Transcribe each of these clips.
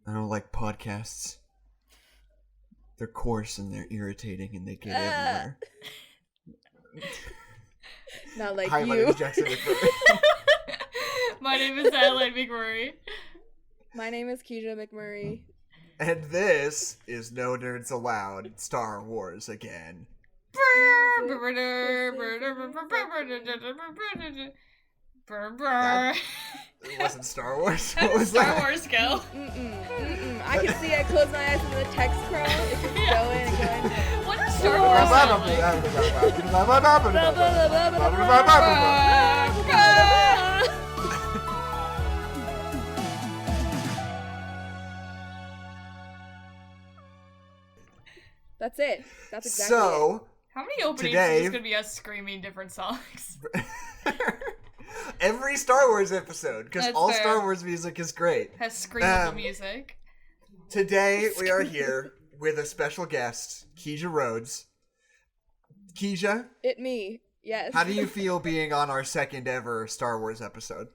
I don't like podcasts. They're coarse and they're irritating and they get everywhere. Not like Hi, you. my name is Jackson and Adeline. My name is Adeline McMurray. My name is Kezia McMurray. And this is No Nerds Allowed Star Wars again. It wasn't Star Wars. What was Star that? Wars go. I can see I close my eyes and the text scroll. It's just going and going. What is Star Wars sound like? That's it. That's exactly So, How many openings today- is just gonna be us screaming different songs? every Star Wars episode, because That's all fair. Star Wars music is great. Has screamable music. Today, we are here with a special guest, Kezia Rhodes. Kezia, it. Me. Yes. how do you feel being on our second ever Star Wars episode?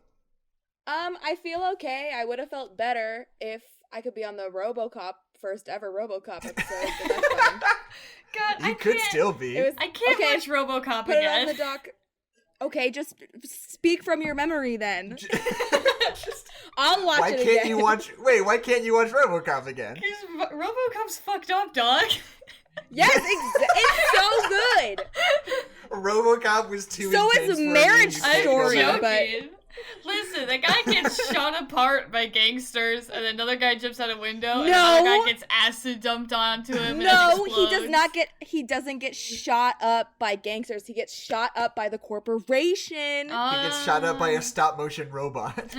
I feel okay. I would have felt better if I could be on the RoboCop first ever RoboCop episode, but that's fine. God, You could still be. It was I can't okay, watch RoboCop put it on again. the doc. Okay, just speak from your memory then. I'll watch Why it can't again. you watch? Wait, why can't you watch RoboCop again? Because RoboCop's fucked up, dog. Yes, it's so good. RoboCop was too So intense is for me, Marriage you can't Story, go I'm back. joking. Listen, the guy gets shot apart by gangsters, and another guy jumps out a window, and another No. guy gets acid dumped onto him. No, and he does not get. He doesn't get shot up by gangsters. He gets shot up by the corporation. He gets shot up by a stop motion robot.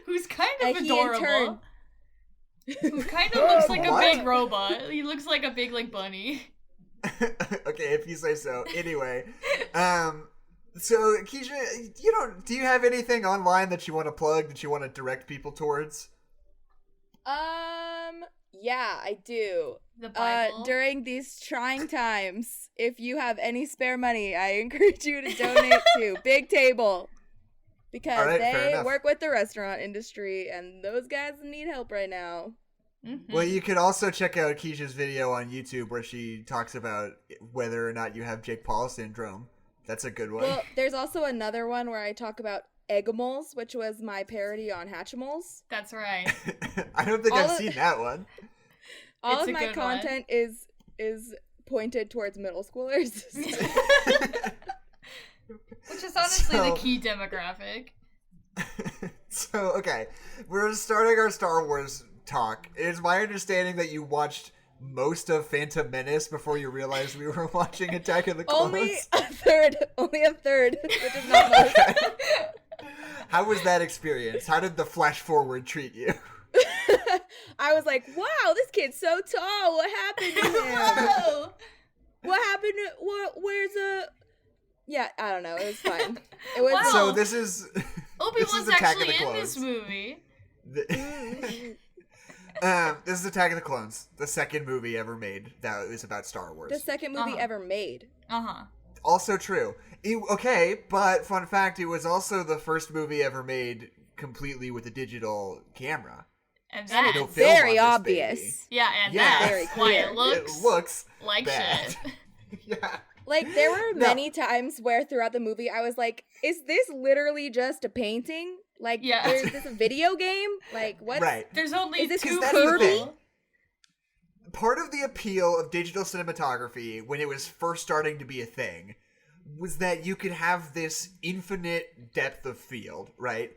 Who's kind And of he in turn- adorable. Who kind of looks like What? a big robot. He looks like a big like bunny. Okay, if you say so. Anyway, so Kezia, do you have anything online that you want to plug, that you want to direct people towards? Yeah, I do. The Bible. During these trying times, if you have any spare money, I encourage you to donate to Big Table. Because All right, fair they enough. work with the restaurant industry, and those guys need help right now. Mhm. Well, you could also check out Keisha's video on YouTube where she talks about whether or not you have Jake Paul syndrome. That's a good one. Well, there's also another one where I talk about Eggimals, which was my parody on Hatchimals. That's right. I don't think all I've of- seen that one. All It's of a my good one. content is pointed towards middle schoolers. Which is honestly So- the key demographic. So, okay, we're starting our Star Wars talk. It is my understanding that you watched most of Phantom Menace before you realized we were watching Attack of the Clones. Only a third, which is not most. How was that experience? How did the flash forward treat you? I was like, wow, this kid's so tall. What happened to him? Whoa! What happened to, where's yeah, I don't know. It was fine. It was Wow. So this is Obi-Wan's Attack of actually the in this Clones. movie. This is Attack of the Clones, the second movie ever made that was about Star Wars. the second movie Uh-huh. ever made. Uh-huh. Also true. Okay, but fun fact, it was also the first movie ever made completely with a digital camera. And They that's don't film Very on this obvious. baby. yeah, and Yeah. that's Very why clear. it looks, It looks like bad. shit. Yeah. Like, there were No. many times where throughout the movie I was like, is this literally just a painting? Like, Yeah. is this a video game? Like, what? Right. There's only Is this two that's the thing. people. Part of the appeal of digital cinematography when it was first starting to be a thing was that you could have this infinite depth of field, right?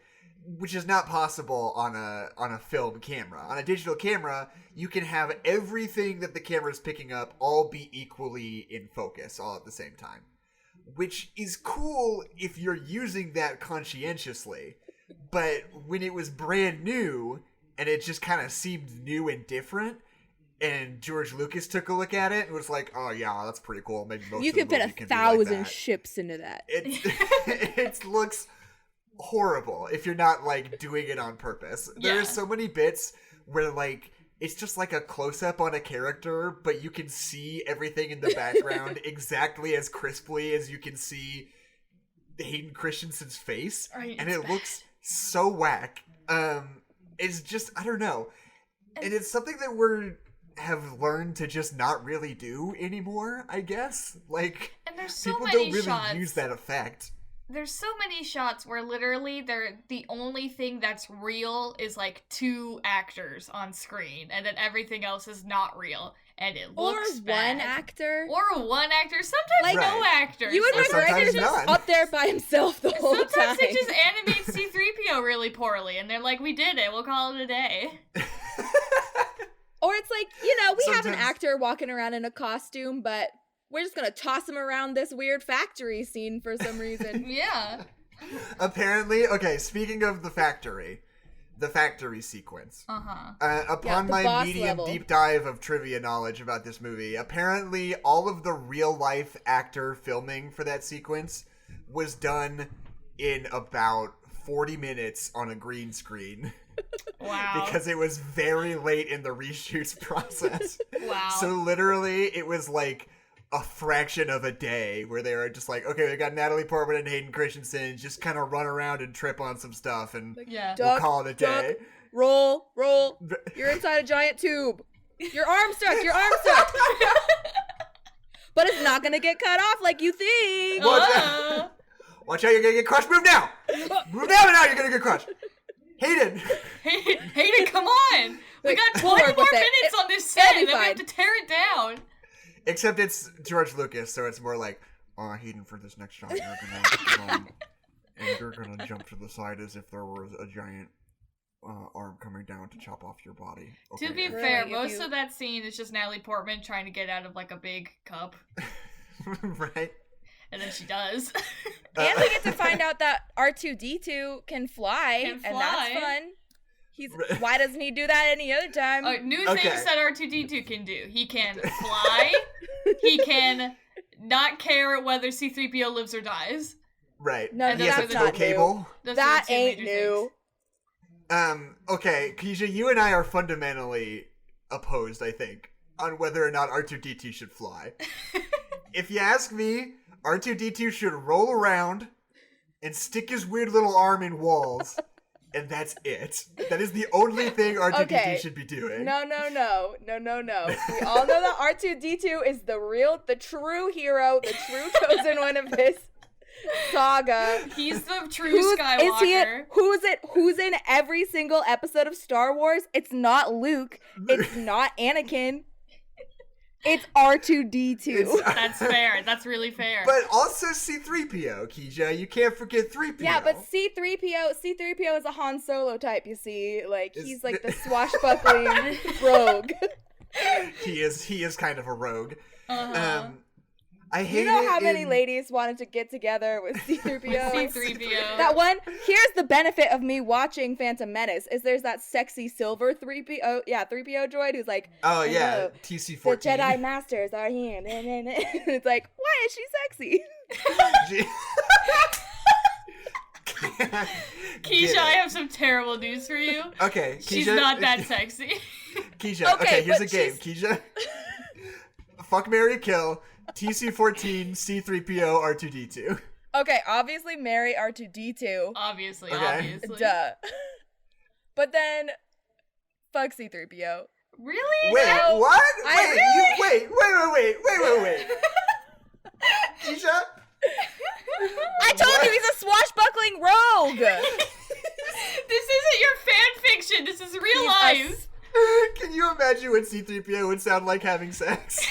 Which is not possible on a film camera. On a digital camera, you can have everything that the camera is picking up all be equally in focus all at the same time. Which is cool if you're using that conscientiously. But when it was brand new and it just kind of seemed new and different, and George Lucas took a look at it and was like, "Oh yeah, that's pretty cool. Maybe most You of the could fit movie can be 1,000 like that." ships into that. It looks horrible if you're not like doing it on purpose. Yeah. There's so many bits where like it's just like a close up on a character, but you can see everything in the background exactly as crisply as you can see Hayden Christiansen's face, Right, and it's it bad. looks so whack. is just, I don't know. And it's something that have learned to just not really do anymore, I guess. Like, and there's so people many don't really shots. use that effect. There's so many shots where literally the only thing that's real is like 2 actors on screen, and then everything else is not real, and it looks bad. Or one actor. Or one actor. Sometimes no actors. You would McGregor's just up there by himself the whole time. Sometimes they just animate C-3PO really poorly, and they're like, we did it, we'll call it a day. Or it's like, we have an actor walking around in a costume, but we're just gonna toss him around this weird factory scene for some reason. Yeah. Apparently, okay, speaking of the factory sequence. Upon my medium deep dive of trivia knowledge about this movie, apparently all of the real life actor filming for that sequence was done in about 40 minutes on a green screen. Wow. Because it was very late in the reshoots process. Wow. So literally it was like a fraction of a day where they were just like, okay, we got Natalie Portman and Hayden Christianson just kind of run around and trip on some stuff and we'll call it a day. Roll. You're inside a giant tube. Your arm's stuck. But it's not gonna get cut off like you think. Watch out, you're gonna get crushed. Move now. Move now, you're gonna get crushed. Hayden, come on. We got 20 more minutes on this set, and then we have to tear it down. Except it's George Lucas, so it's more like, Hayden, for this next shot, you're gonna jump to the side as if there was a giant arm coming down to chop off your body. Okay. To be fair, most of that scene is just Natalie Portman trying to get out of like a big cup. Right? And then she does. And we get to find out that R2-D2 can fly, and that's fun. Why doesn't he do that any other time? New things that R2-D2 can do. He can fly. He can not care whether C-3PO lives or dies. Right. No, he has a tow cable. That ain't new. Okay, Kezia, you and I are fundamentally opposed, I think, on whether or not R2-D2 should fly. If you ask me, R2-D2 should roll around and stick his weird little arm in walls, and that's it. That is the only thing R2-D2 should be doing. No. We all know that R2-D2 is the true hero, the true chosen one of this saga. He's the true Skywalker. Who's in every single episode of Star Wars? It's not Luke. It's not Anakin. It's R2-D2. That's fair. That's really fair. But also C-3PO, Kezia. You can't forget 3PO. Yeah, but C-3PO is a Han Solo type, you see. Like, he's like the swashbuckling rogue. He is kind of a rogue. I hate You know how many ladies wanted to get together with C-3PO? With C-3PO. That one, here's the benefit of me watching Phantom Menace, is there's that sexy silver 3PO droid who's like, oh yeah, TC-14. The Jedi Masters are here. And it's like, why is she sexy? Keisha, I have some terrible news for you. Okay, Keisha, she's not that sexy. Keisha, okay, here's a game. Keisha, fuck, marry, kill. TC-14, C-3PO, R2-D2. Okay, obviously marry R2-D2. Obviously. Duh. But then, fuck C-3PO. Really? Wait, no. what? Wait. Keisha? I told you he's a swashbuckling rogue! This isn't your fan fiction, this is real life. Can you imagine what C-3PO would sound like having sex?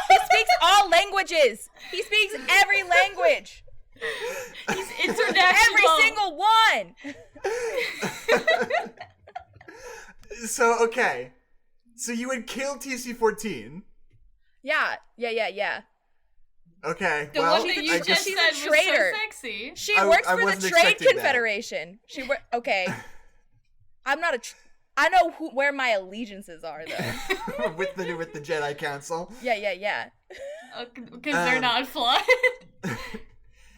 He speaks all languages. He speaks every language. He's international. Every single one. So, okay. So you would kill TC-14. Yeah. Okay, the well, one that you just she's said a traitor. Was so sexy. She works for the Trade Confederation. Okay. I'm not I know where my allegiances are, though. with the Jedi Council. Yeah. Because they're not flawed.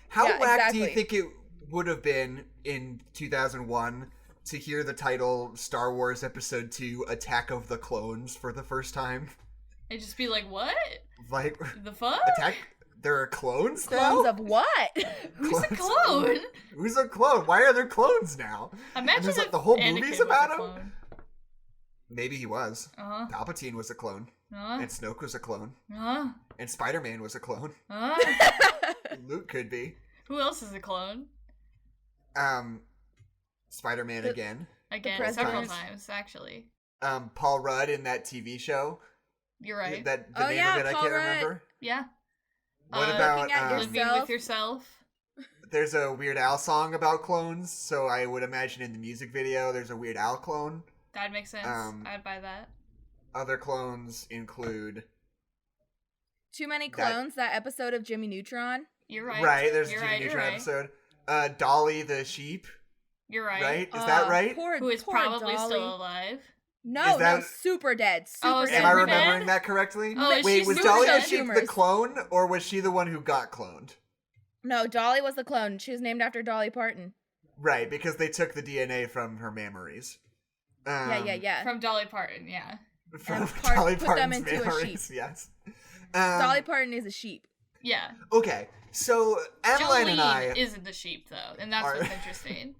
How whack do you think it would have been in 2001 to hear the title Star Wars Episode 2 Attack of the Clones for the first time? And just be like, what? Like, the fuck? there are clones Clones now? of what? Who's a clone? Who's a clone? Why are there clones now? Imagine and if the whole Anakin movie's was about a him? clone. Maybe he was. Uh-huh. Palpatine was a clone. Uh-huh. And Snoke was a clone. Uh-huh. And Spider-Man was a clone. Uh-huh. Luke could be. Who else is a clone? Spider-Man again. Again, president. several times, actually. Paul Rudd in that TV show. You're right. The name of it I Paul can't Rudd. remember. Yeah. What about Looking at Living with yourself? there's a Weird Al song about clones, so I would imagine in the music video there's a Weird Al clone. That makes sense. I'd buy that. Other clones include Too Many Clones, that episode of Jimmy Neutron. You're right. Right, there's You're a Jimmy right, Neutron you're episode. Dolly the sheep, You're right. right? Is that right? Who is poor probably Dolly. still alive. No, Is that- no, super dead. Super Oh, dead. Am I Super remembering dead? that correctly? Oh, is Wait, she was super Dolly the dead? sheep the Tumors. clone, or was she the one who got cloned? No, Dolly was the clone. She was named after Dolly Parton. Right, because they took the DNA from her memories. Yeah. From Dolly Parton, yeah. From And Dolly put them Parton's into a memories, yes. Dolly Parton is a sheep. Yeah. Okay, so Adeline and I... isn't the sheep, though, and that's Are- what's interesting.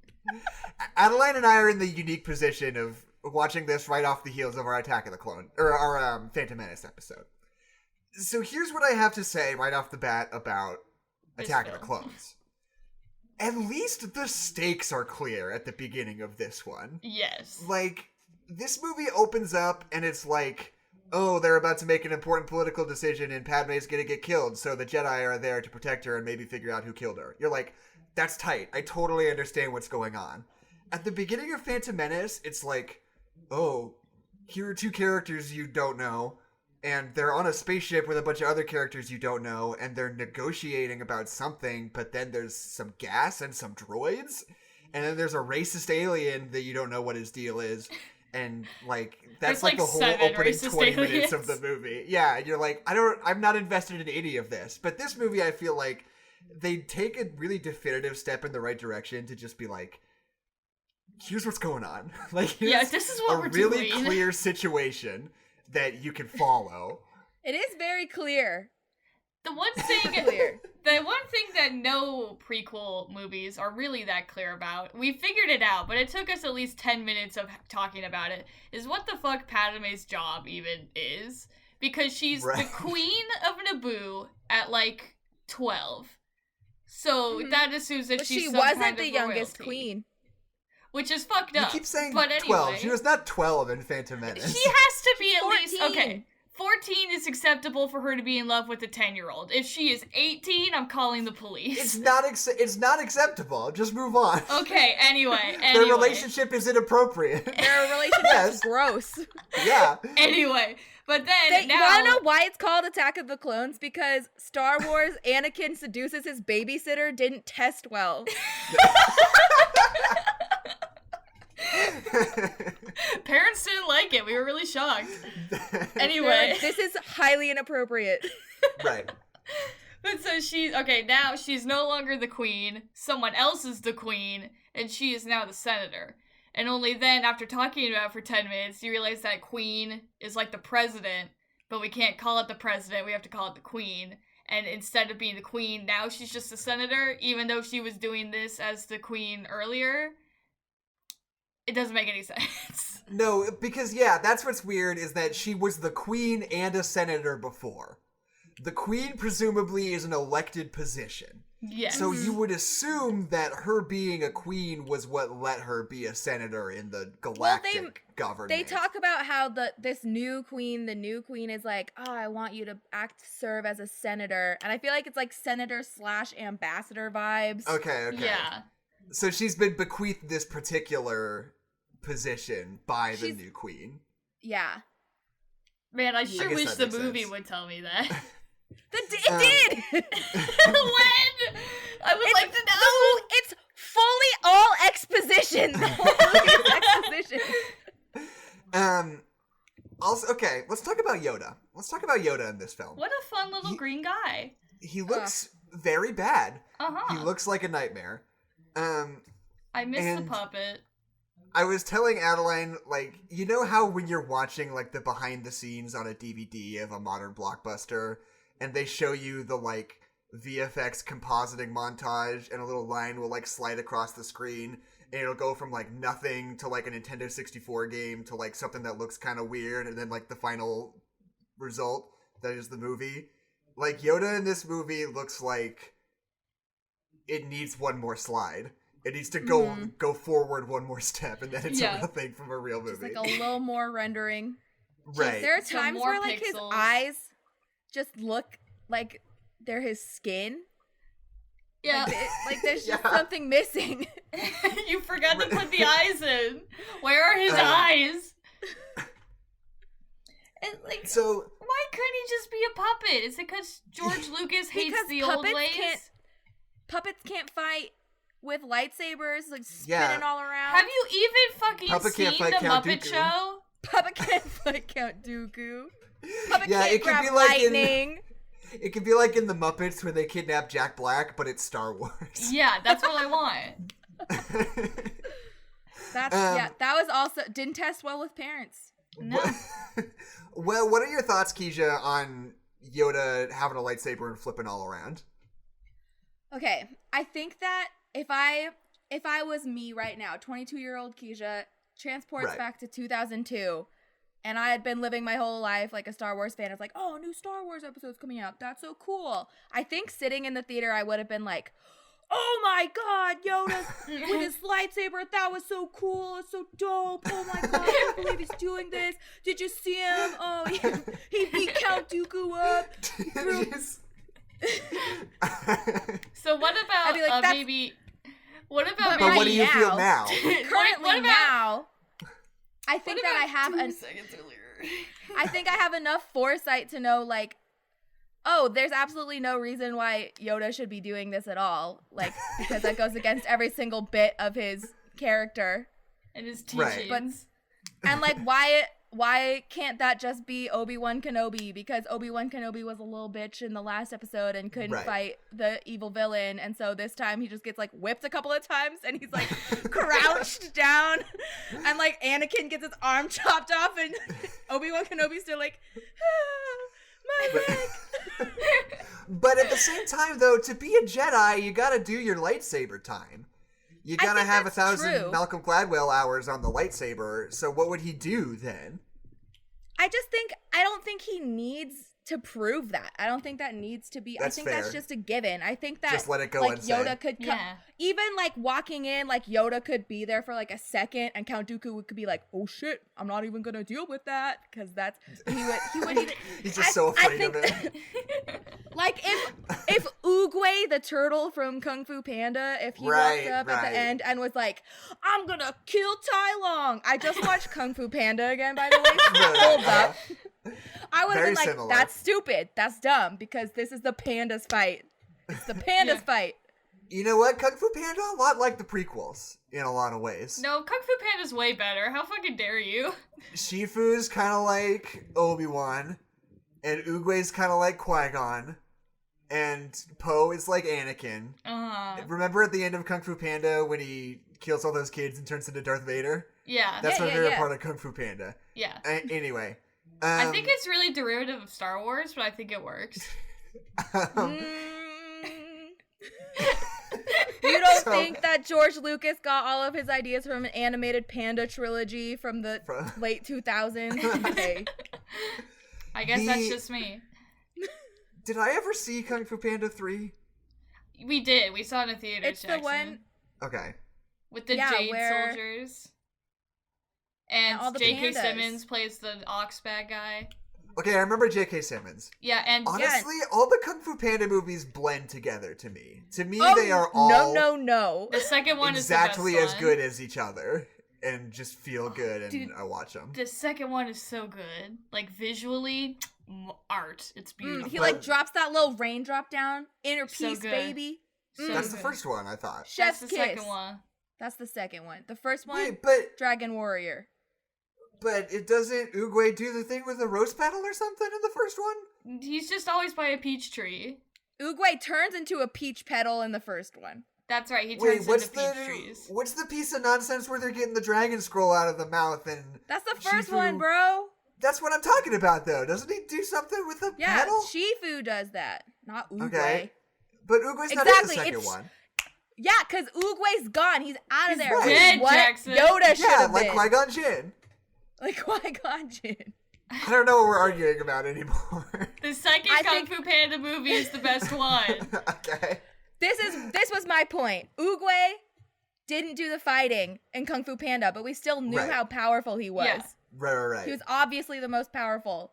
Adeline and I are in the unique position of watching this right off the heels of our Attack of the Clone, or our Phantom Menace episode. So here's what I have to say right off the bat about This Attack of the film. Clones. At least the stakes are clear at the beginning of this one. Yes. Like, this movie opens up and it's like, oh, they're about to make an important political decision and Padme's gonna get killed, so the Jedi are there to protect her and maybe figure out who killed her. You're like, that's tight. I totally understand what's going on. At the beginning of Phantom Menace, it's like, oh, here are two characters you don't know, and they're on a spaceship with a bunch of other characters you don't know, and they're negotiating about something, but then there's some gas and some droids, and then there's a racist alien that you don't know what his deal is, and like that's There's, like like, the whole 7 opening racist 20 minutes of aliens. the movie. Yeah, and you're like, I'm not invested in any of this. But this movie, I feel like they take a really definitive step in the right direction to just be like, here's what's going on. Like, here's Yeah, this is what a we're really doing. clear situation that you can follow. It is very clear. The one thing Clear. The one thing that no prequel movies are really that clear about, we figured it out, but it took us at least 10 minutes of talking about it, is what the fuck Padme's job even is. Because she's Right. the queen of Naboo at like 12. So that assumes that But she's she some wasn't kind of the youngest royalty, queen. which is fucked You up. keep saying but 12. anyway, She was not 12 in Phantom Menace. She has to be at 14. least okay. 14 is acceptable for her to be in love with a 10-year-old. If she is 18, I'm calling the police. It's not acceptable. Just move on. Okay, anyway. Their relationship is inappropriate. Their relationship Yes. is gross. Yeah. Anyway, but then You now wanna know why it's called Attack of the Clones? Because Star Wars Anakin seduces his babysitter didn't test well. parents didn't like it. We were really shocked. Anyway, This is highly inappropriate. Right. but so now she's no longer the queen. Someone else is the queen, and she is now the senator. And only then, after talking about it for 10 minutes, you realize that queen is like the president, but we can't call it the president, we have to call it the queen. And instead of being the queen, now she's just a senator, even though she was doing this as the queen earlier. It doesn't make any sense. No, because, yeah, that's what's weird, is that she was the queen and a senator before. The queen, presumably, is an elected position. Yes. So you would assume that her being a queen was what let her be a senator in the galactic government. They talk about how the new queen is like, oh, I want you to serve as a senator. And I feel like it's like senator/ambassador vibes. Okay. Yeah. So she's been bequeathed this particular position by the new queen. Yeah. Man, I sure guess wish that the makes movie sense. would tell me that. It did! When? I would like to know. No, it's fully all exposition. The whole movie is exposition. Also, okay, let's talk about Yoda. Let's talk about Yoda in this film. What a fun little green guy. He looks very bad. Uh-huh. He looks like a nightmare. I miss the and- puppet. I was telling Adeline, like, you know how when you're watching, like, the behind the scenes on a DVD of a modern blockbuster, and they show you the, like, VFX compositing montage, and a little line will like slide across the screen, and it'll go from like nothing to like a Nintendo 64 game to like something that looks kind of weird, and then like the final result that is the movie. Like Yoda in this movie looks like it needs one more slide. It needs to go forward one more step, and then it's a real thing from a real movie. Just like a little more rendering. Right. There are times where like his eyes just look like they're his skin. Yeah. Like there's just something missing. You forgot to put the eyes in. Where are his eyes? And like, so why couldn't he just be a puppet? Is it because George Lucas hates the old ways? Puppets can't fight with lightsabers, like spinning all around. Have you even fucking seen the Muppet Show? Puppet can't fight Count Dooku. Puppet can't it grab could be like lightning. It could be like in the Muppets where they kidnap Jack Black, but it's Star Wars. Yeah, that's what I want. That was also didn't test well with parents. No. Well, what are your thoughts, Kezia, on Yoda having a lightsaber and flipping all around? Okay, I think that if I was me right now, 22-year-old Kezia, transports back to 2002, and I had been living my whole life like a Star Wars fan. It's like, oh, new Star Wars episode's coming out. That's so cool. I think sitting in the theater, I would have been like, oh my god, Yoda with his lightsaber, that was so cool, it's so dope, oh my god, I can't believe he's doing this. Did you see him? Oh, he beat Count Dooku up. So what about like, maybe... What about But what do you feel now? Currently now, I think that I have seconds earlier? I think I have enough foresight to know, like, oh, there's absolutely no reason why Yoda should be doing this at all. Like, because that goes against every single bit of his character. And his teachings. Right. And, like, why can't that just be Obi-Wan Kenobi? Because Obi-Wan Kenobi was a little bitch in the last episode and couldn't fight the evil villain. And so this time he just gets, like, whipped a couple of times and he's, like, crouched down. And, like, Anakin gets his arm chopped off and Obi-Wan Kenobi's still like, my leg. But at the same time, though, to be a Jedi, you gotta do your lightsaber time. You gotta have 1,000 Malcolm Gladwell hours on the lightsaber, so what would he do then? I don't think he needs to prove that. I don't think that needs to be. That's I think fair. that's just a given. I think that just let it go like unsay. Yoda could come, even like walking in, like Yoda could be there for like a second, and Count Dooku could be like, "Oh shit, I'm not even gonna deal with that," because that's he would. He's just so afraid of it. Like if Oogway the turtle from Kung Fu Panda, if he walked up at the end and was like, "I'm gonna kill Tai Long," I just watched Kung Fu Panda again, by the way. Hold up. I would have been like, similar. That's stupid. That's dumb because this is the pandas fight. It's the pandas fight. You know what? Kung Fu Panda, a lot like the prequels in a lot of ways. No, Kung Fu Panda's way better. How fucking dare you? Shifu's kind of like Obi-Wan, and Oogway's kind of like Qui-Gon, and Poe is like Anakin. Remember at the end of Kung Fu Panda when he kills all those kids and turns into Darth Vader? Yeah. That's my favorite part of Kung Fu Panda. Yeah. Anyway. I think it's really derivative of Star Wars, but I think it works. You don't think that George Lucas got all of his ideas from an animated Panda trilogy from the late 2000s? Okay. I guess that's just me. Did I ever see Kung Fu Panda 3? We did. We saw it in a theater. It's Jackson. The one... Okay. With the Jade soldiers. And J.K. Simmons plays the Ox bad guy. Okay, I remember J.K. Simmons. Yeah, and... Honestly, all the Kung Fu Panda movies blend together to me. To me, they are all... No. The second one exactly is the best as good as each other. And just feel good, and dude, I watch them. The second one is so good. Like, visually, art. It's beautiful. He, like, drops that little raindrop down. Inner peace, baby. That's the first one, I thought. Chef's That's the kiss. Second one. That's the second one. The first one, wait, but Dragon Warrior. But it doesn't Oogway do the thing with a rose petal or something in the first one? He's just always by a peach tree. Oogway turns into a peach petal in the first one. That's right, he turns into peach trees. What's the piece of nonsense where they're getting the dragon scroll out of the mouth and... That's the first one, bro! That's what I'm talking about, though. Doesn't he do something with a petal? Yeah, Shifu does that, not Oogway. Okay. But Oogway's not in the second one. Yeah, because Oogway's gone. He's out of there. Right. Dead, What Jackson. Yoda should have like been. Qui-Gon Jinn. Like Qui-Gon Jinn. I don't know what we're arguing about anymore. The second Kung Fu Panda movie is the best one. Okay. This was my point. Oogway didn't do the fighting in Kung Fu Panda, but we still knew how powerful he was. Yeah. Right. He was obviously the most powerful.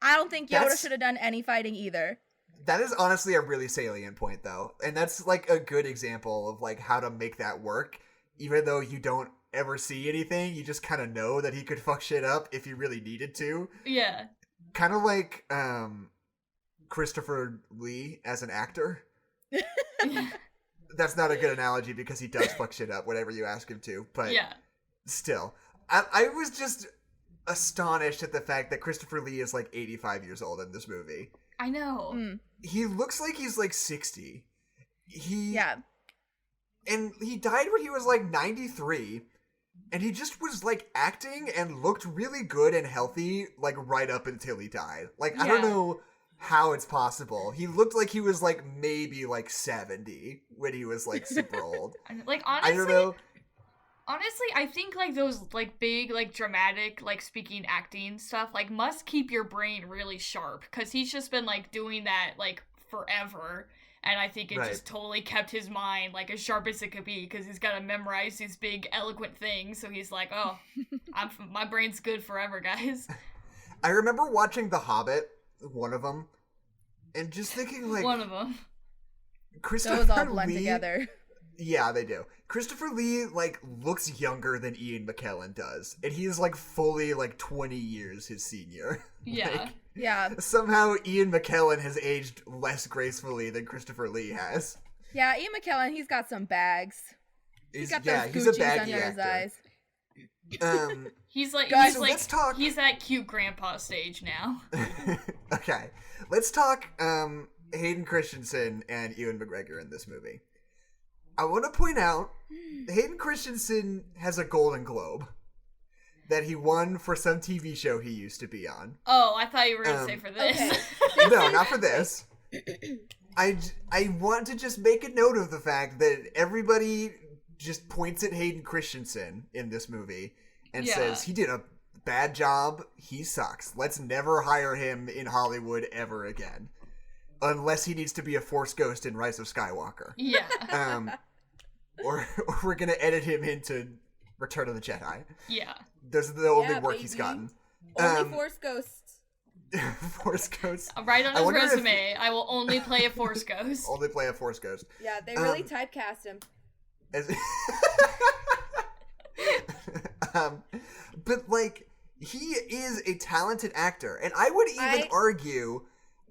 I don't think Yoda should have done any fighting either. That is honestly a really salient point, though. And that's, like, a good example of, like, how to make that work. Even though you don't ever see anything, you just kind of know that he could fuck shit up if he really needed to. Yeah. Kind of like Christopher Lee as an actor. That's not a good analogy because he does fuck shit up whenever you ask him to. But still. I was just astonished at the fact that Christopher Lee is, like, 85 years old in this movie. I know. He looks like he's like 60. Yeah. And he died when he was like 93. And he just was like acting and looked really good and healthy like right up until he died. Like, I don't know how it's possible. He looked like he was like maybe like 70 when he was like super old. Like, honestly, I don't know. Honestly, I think, like, those, like, big, like, dramatic, like, speaking, acting stuff, like, must keep your brain really sharp, because he's just been, like, doing that, like, forever, and I think it just totally kept his mind, like, as sharp as it could be, because he's got to memorize these big, eloquent things, so he's like, oh, my brain's good forever, guys. I remember watching The Hobbit, one of them, and just thinking, like... One of them. Christopher Those all blend Lee, together. Yeah, they do. Christopher Lee, like, looks younger than Ian McKellen does. And he's, like, fully, like, 20 years his senior. Yeah. Like, Yeah. Somehow Ian McKellen has aged less gracefully than Christopher Lee has. Yeah, Ian McKellen, he's got some bags. He's got those he's a Gucci's baggy under his actor. eyes. He's like, Guys, so let's talk... he's that cute grandpa stage now. Okay. Let's talk, Hayden Christianson and Ewan McGregor in this movie. I want to point out, Hayden Christianson has a Golden Globe that he won for some TV show he used to be on. Oh, I thought you were going to say for this. Okay. No, not for this. I want to just make a note of the fact that everybody just points at Hayden Christensen in this movie and says, he did a bad job, he sucks. Let's never hire him in Hollywood ever again. Unless he needs to be a Force ghost in Rise of Skywalker. Yeah. Or we're going to edit him into Return of the Jedi. Yeah. Those are the only work he's gotten. Only Force ghosts. Force ghosts. Right on his resume, I will only play a Force ghost. Only play a Force ghost. Yeah, they really typecast him. But, like, he is a talented actor. And I would even argue,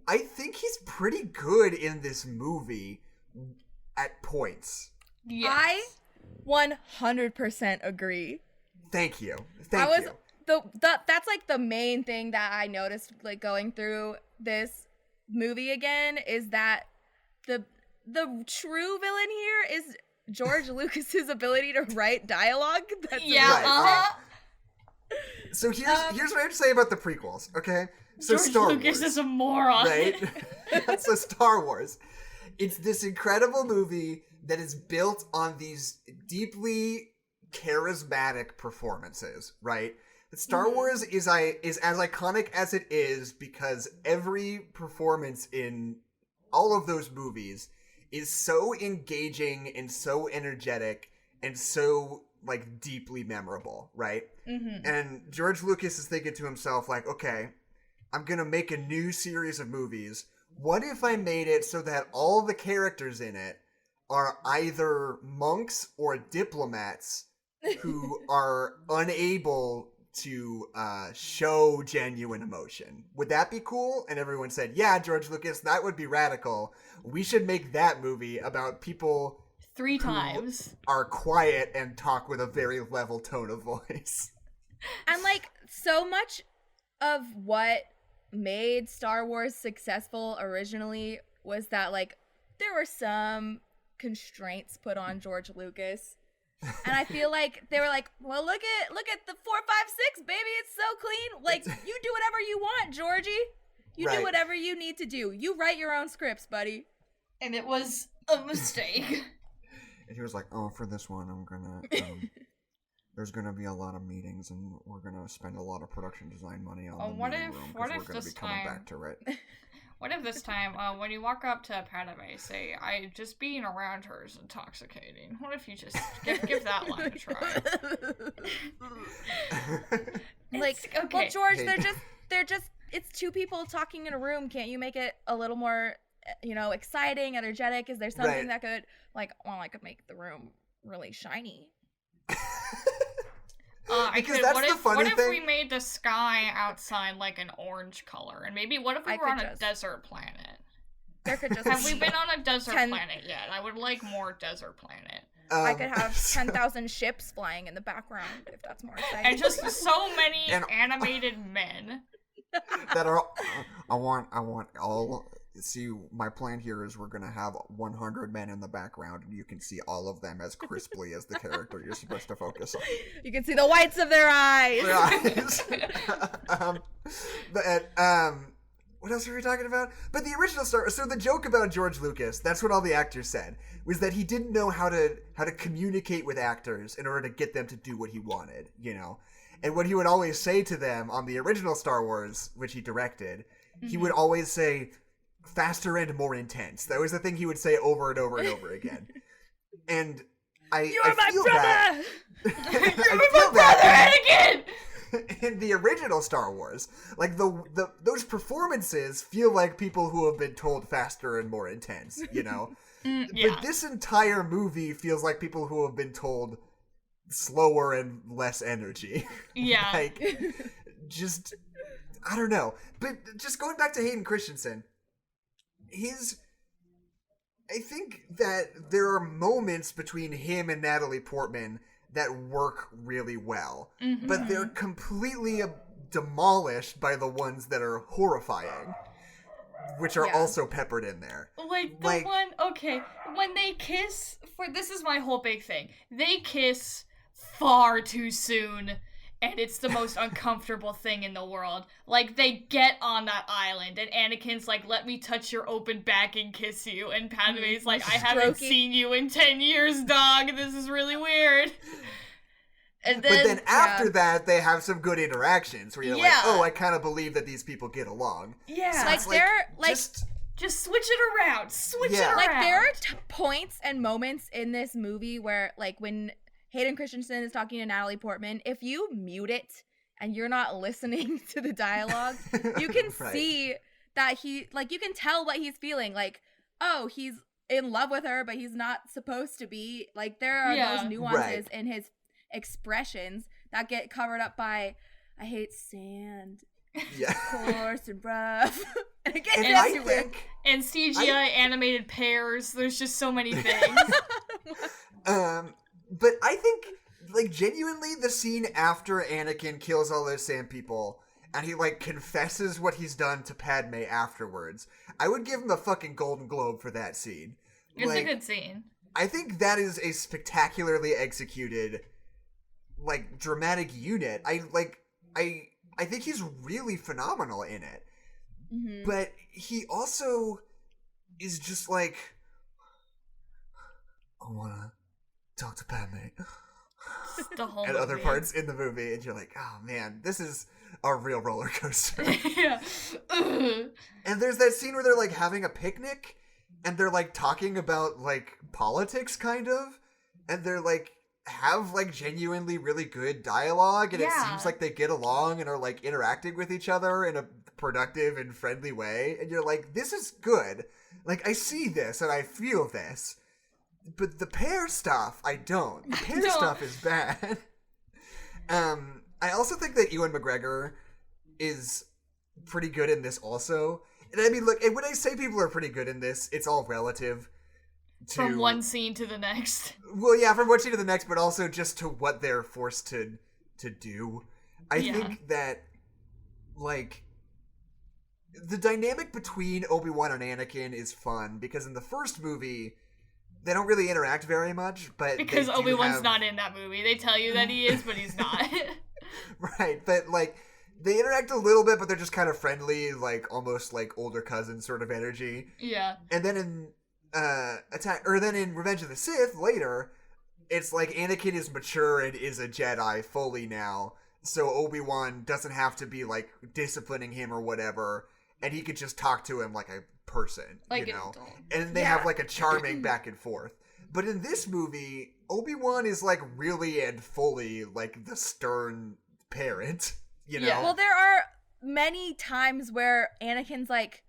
I think he's pretty good in this movie at points. Yes. I 100% agree. Thank you. That's like the main thing that I noticed like going through this movie again is that the true villain here is George Lucas's ability to write dialogue. That's So here's what I have to say about the prequels, okay? So George Star Lucas Wars, is a moron. right? So Star Wars. It's this incredible movie that is built on these deeply charismatic performances, right? Star Wars is as iconic as it is because every performance in all of those movies is so engaging and so energetic and so like deeply memorable, right? Mm-hmm. And George Lucas is thinking to himself like, okay, I'm gonna make a new series of movies. What if I made it so that all the characters in it are either monks or diplomats who are unable to show genuine emotion? Would that be cool? And everyone said, yeah, George Lucas, that would be radical. We should make that movie about people 3 times are quiet and talk with a very level tone of voice. And like so much of what made Star Wars successful originally was that like there were some constraints put on George Lucas. And I feel like they were like, well, look at the 4, 5, 6, baby, it's so clean. Like, you do whatever you want, Georgie. You do whatever you need to do. You write your own scripts, buddy. And it was a mistake. And he was like, "Oh, for this one, I'm gonna there's gonna be a lot of meetings, and we're gonna spend a lot of production design money on the meeting room because we're gonna be coming back to it." What if this time, when you walk up to Padme, say, just being around her is intoxicating. What if you just give that line a try? Like, okay. well, George, they're just, it's two people talking in a room. Can't you make it a little more, exciting, energetic? Is there something that could, I could make the room really shiny? Because that's the funny thing. What if we made the sky outside like an orange color? And maybe what if we were on a desert planet? There could just Have we been on a desert planet yet? I would like more desert planet. I could have 10,000 ships flying in the background if that's more exciting. And just so many animated men. That are I want all. See, my plan here is we're gonna have 100 men in the background, and you can see all of them as crisply as the character you're supposed to focus on. You can see the whites of their eyes. What else were we talking about? But the original Star. So the joke about George Lucas, that's what all the actors said, was that he didn't know how to communicate with actors in order to get them to do what he wanted, And what he would always say to them on the original Star Wars, which he directed, he would always say, "Faster and more intense." That was the thing he would say over and over and over again. And I feel that. You're my brother, Anakin! In the original Star Wars, like those performances feel like people who have been told faster and more intense, Yeah. But this entire movie feels like people who have been told slower and less energy. Yeah. I don't know. But just going back to Hayden Christensen, I think that there are moments between him and Natalie Portman that work really well, but they're completely demolished by the ones that are horrifying, which are also peppered in there. When they kiss, this is my whole big thing. They kiss far too soon, and it's the most uncomfortable thing in the world. Like, they get on that island, and Anakin's like, "Let me touch your open back and kiss you," and Padme's like, "I haven't seen you in 10 years, dog. This is really weird." And then, after that, they have some good interactions where you're like, "Oh, I kind of believe that these people get along." Yeah, so they're just switch it around. Switch it around. Like, there are points and moments in this movie where, like, when Hayden Christensen is talking to Natalie Portman, if you mute it and you're not listening to the dialogue, you can see that you can tell what he's feeling. Like, oh, he's in love with her, but he's not supposed to be. Like, there are those nuances in his expressions that get covered up by, "I hate sand. Coarse and rough." And it gets everywhere. And CGI animated pears. There's just so many things. But I think, like, genuinely, the scene after Anakin kills all those sand people, and he, like, confesses what he's done to Padme afterwards, I would give him a fucking Golden Globe for that scene. It's a good scene. I think that is a spectacularly executed, like, dramatic unit. I think he's really phenomenal in it. Mm-hmm. But he also is just like, "I wanna talk to Padme." The whole at other parts in the movie, and you're like, "Oh man, this is a real roller coaster." Yeah. And there's that scene where they're like having a picnic, and they're like talking about like politics, kind of, and they're like have like genuinely really good dialogue, and it seems like they get along and are like interacting with each other in a productive and friendly way, and you're like, this is good. Like, I see this and I feel this. But the pear stuff, I don't. The pear stuff is bad. I also think that Ewan McGregor is pretty good in this also. And I mean, look, and when I say people are pretty good in this, it's all relative. From one scene to the next. Well, yeah, from one scene to the next, but also just to what they're forced to do. I think that, like, the dynamic between Obi-Wan and Anakin is fun, because in the first movie, they don't really interact very much, but because Obi-Wan's not in that movie. They tell you that he is, but he's not. Right, but, like, they interact a little bit, but they're just kind of friendly, like, almost, like, older cousin sort of energy. Yeah. And then attack, or then in Revenge of the Sith later, it's like Anakin is mature and is a Jedi fully now, so Obi-Wan doesn't have to be like disciplining him or whatever, and he could just talk to him like a person, like you know, an adult. and they have like a charming back and forth. But in this movie, Obi-Wan is like really and fully like the stern parent, you know. Yeah. Well, there are many times where Anakin's like,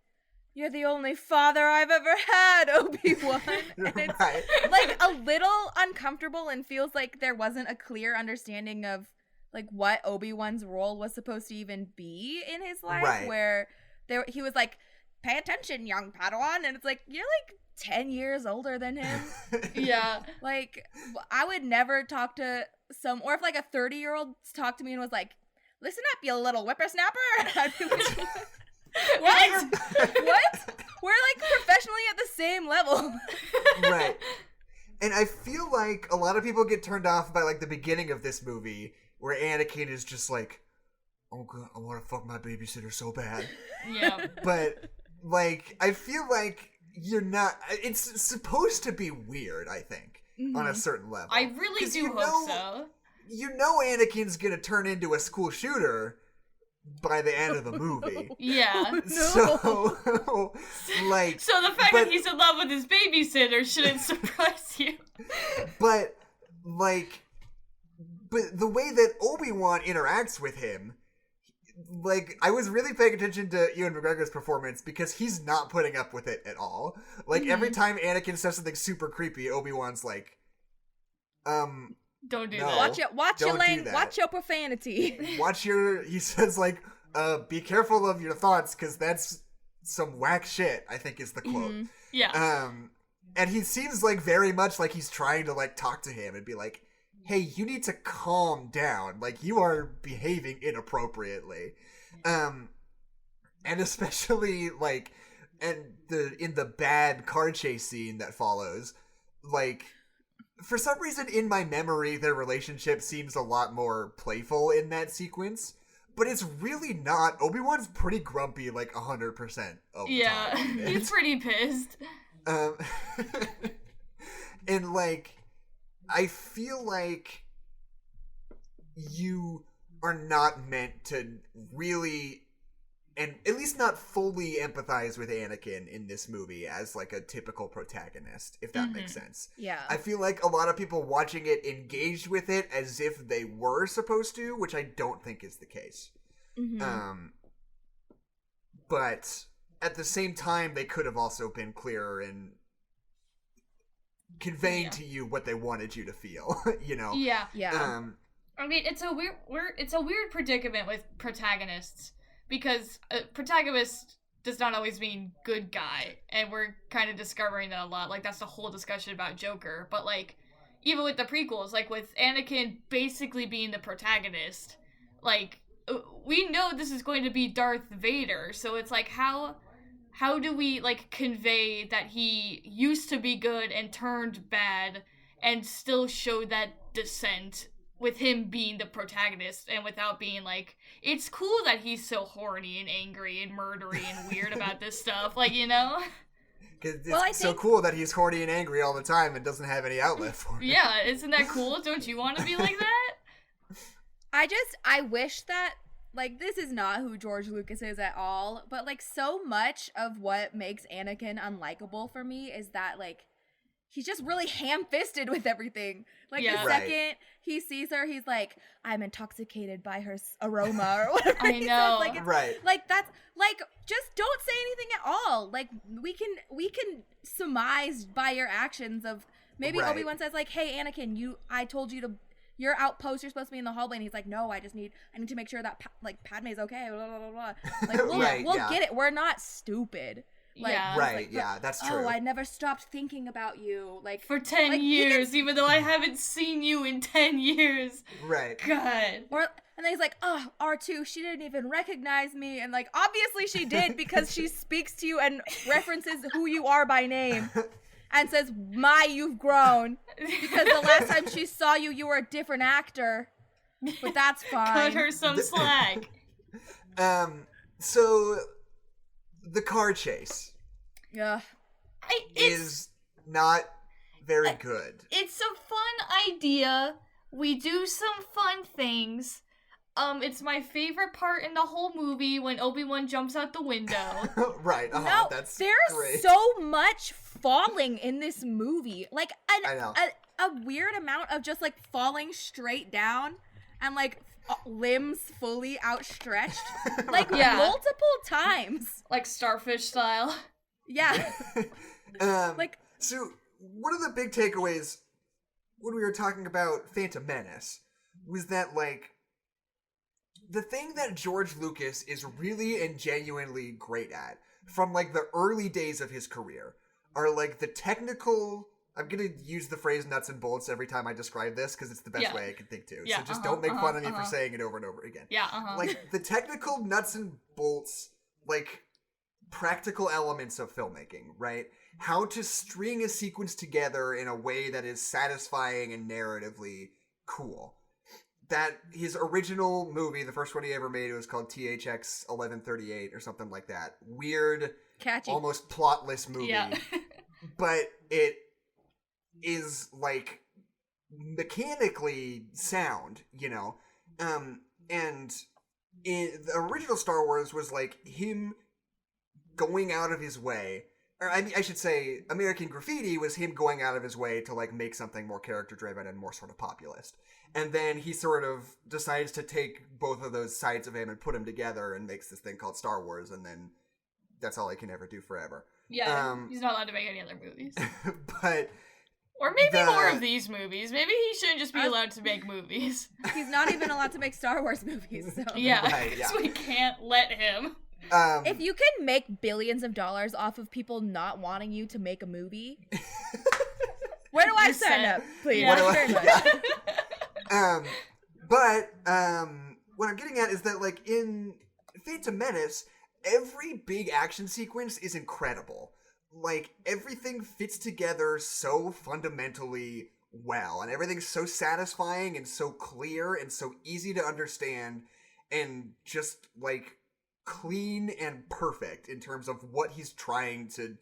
"You're the only father I've ever had, Obi-Wan." And it's Right. like a little uncomfortable and feels like there wasn't a clear understanding of like what Obi-Wan's role was supposed to even be in his life, Right. where he was like, "Pay attention, young Padawan," and it's like, you're like 10 years older than him. Yeah. Like, I would never talk to or if like a 30-year-old talked to me and was like, "Listen up, you little whippersnapper," I'd be like, what? What? We're like professionally at the same level. Right. And I feel like a lot of people get turned off by like the beginning of this movie where Anakin is just like, "Oh god, I want to fuck my babysitter so bad." Yeah. But like I feel like it's supposed to be weird, I think, on a certain level. I really 'Cause do hope so. You know Anakin's going to turn into a school shooter by the end of the movie. Yeah. No. So like So the fact that he's in love with his babysitter shouldn't surprise you. But the way that Obi-Wan interacts with him, like, I was really paying attention to Ewan McGregor's performance because he's not putting up with it at all. Like, every time Anakin says something super creepy, Obi-Wan's like, Don't do No. that. Watch your Don't do lane. that. Watch your profanity. he says, like, be careful of your thoughts because that's some whack shit, I think is the quote. Yeah. And he seems like very much like he's trying to like talk to him and be like, "Hey, you need to calm down. Like, you are behaving inappropriately." And especially like in the bad car chase scene that follows, like, for some reason in my memory their relationship seems a lot more playful in that sequence, but it's really not. Obi-Wan's pretty grumpy like 100% of the Yeah. time. He's pretty pissed. And like, I feel like you are not meant to really, and at least not fully empathize with Anakin in this movie as like a typical protagonist, if that makes sense. Yeah. I feel like a lot of people watching it engaged with it as if they were supposed to, which I don't think is the case. But at the same time, they could have also been clearer in conveying to you what they wanted you to feel, you know? Yeah. Yeah. I mean, it's a weird predicament with protagonists because a protagonist does not always mean good guy, and we're kind of discovering that a lot. Like, that's the whole discussion about Joker. But like, even with the prequels, like with Anakin basically being the protagonist, like, we know this is going to be Darth Vader, so it's like, how do we like convey that he used to be good and turned bad and still show that descent with him being the protagonist and without being like, it's cool that he's so horny and angry and murdery and weird about this stuff, like, you know? Because it's so cool that he's horny and angry all the time and doesn't have any outlet for it. Yeah, isn't that cool? Don't you want to be like that? I wish that, like, this is not who George Lucas is at all, but like so much of what makes Anakin unlikable for me is that like he's just really ham-fisted with everything. Like, the second he sees her, he's like, "I'm intoxicated by her aroma," or whatever. I know. Like, it's, Right. like, that's like, just don't say anything at all. Like, we can surmise by your actions of maybe Right. Obi-Wan says like, "Hey, Anakin, I told you to." Your outpost, you're supposed to be in the hallway, and he's like, "No, I need to make sure that Padme's okay." Blah, blah, blah, blah. Like, we'll get it. We're not stupid. Like, Yeah. like, That's true. "Oh, I never stopped thinking about you." Like, For 10 like, years, even though I haven't seen you in 10 years. Right. God. and then he's like, "Oh, R2, she didn't even recognize me," and like, obviously she did because she speaks to you and references who you are by name. And says, "You've grown." Because the last time she saw you, you were a different actor. But that's fine. Cut her some slack. So the car chase. Yeah. is not very good. It's a fun idea. We do some fun things. It's my favorite part in the whole movie when Obi-Wan jumps out the window. Right. No, that's there's great. so much falling in this movie. Like I know. a weird amount of just like falling straight down and like limbs fully outstretched. Like multiple times. Like starfish style. Yeah. Like, so one of the big takeaways when we were talking about Phantom Menace was that, like, the thing that George Lucas is really and genuinely great at from, like, the early days of his career are, like, the technical... I'm going to use the phrase nuts and bolts every time I describe this because it's the best way I can think to. So just don't make fun of me for saying it over and over again. Like, the technical nuts and bolts, like, practical elements of filmmaking, right? How to string a sequence together in a way that is satisfying and narratively cool. That his original movie, the first one he ever made, it was called THX 1138 or something like that. Weird, catchy, almost plotless movie. Yeah. But it is, like, mechanically sound, you know? And the original Star Wars was, like, him going out of his way, or I should say American Graffiti was him going out of his way to, like, make something more character-driven and more sort of populist. And then he sort of decides to take both of those sides of him and put them together and makes this thing called Star Wars, and then that's all he can ever do forever. Yeah, he's not allowed to make any other movies. But... Or maybe more of these movies. Maybe he shouldn't just be allowed to make movies. He's not even allowed to make Star Wars movies, so... Yeah, because we can't let him. If you can make billions of dollars off of people not wanting you to make a movie, where do I sign up, please? But what I'm getting at is that, like, in Phantom Menace, every big action sequence is incredible. Like, everything fits together so fundamentally well, and everything's so satisfying and so clear and so easy to understand and just, like, clean and perfect in terms of what he's trying to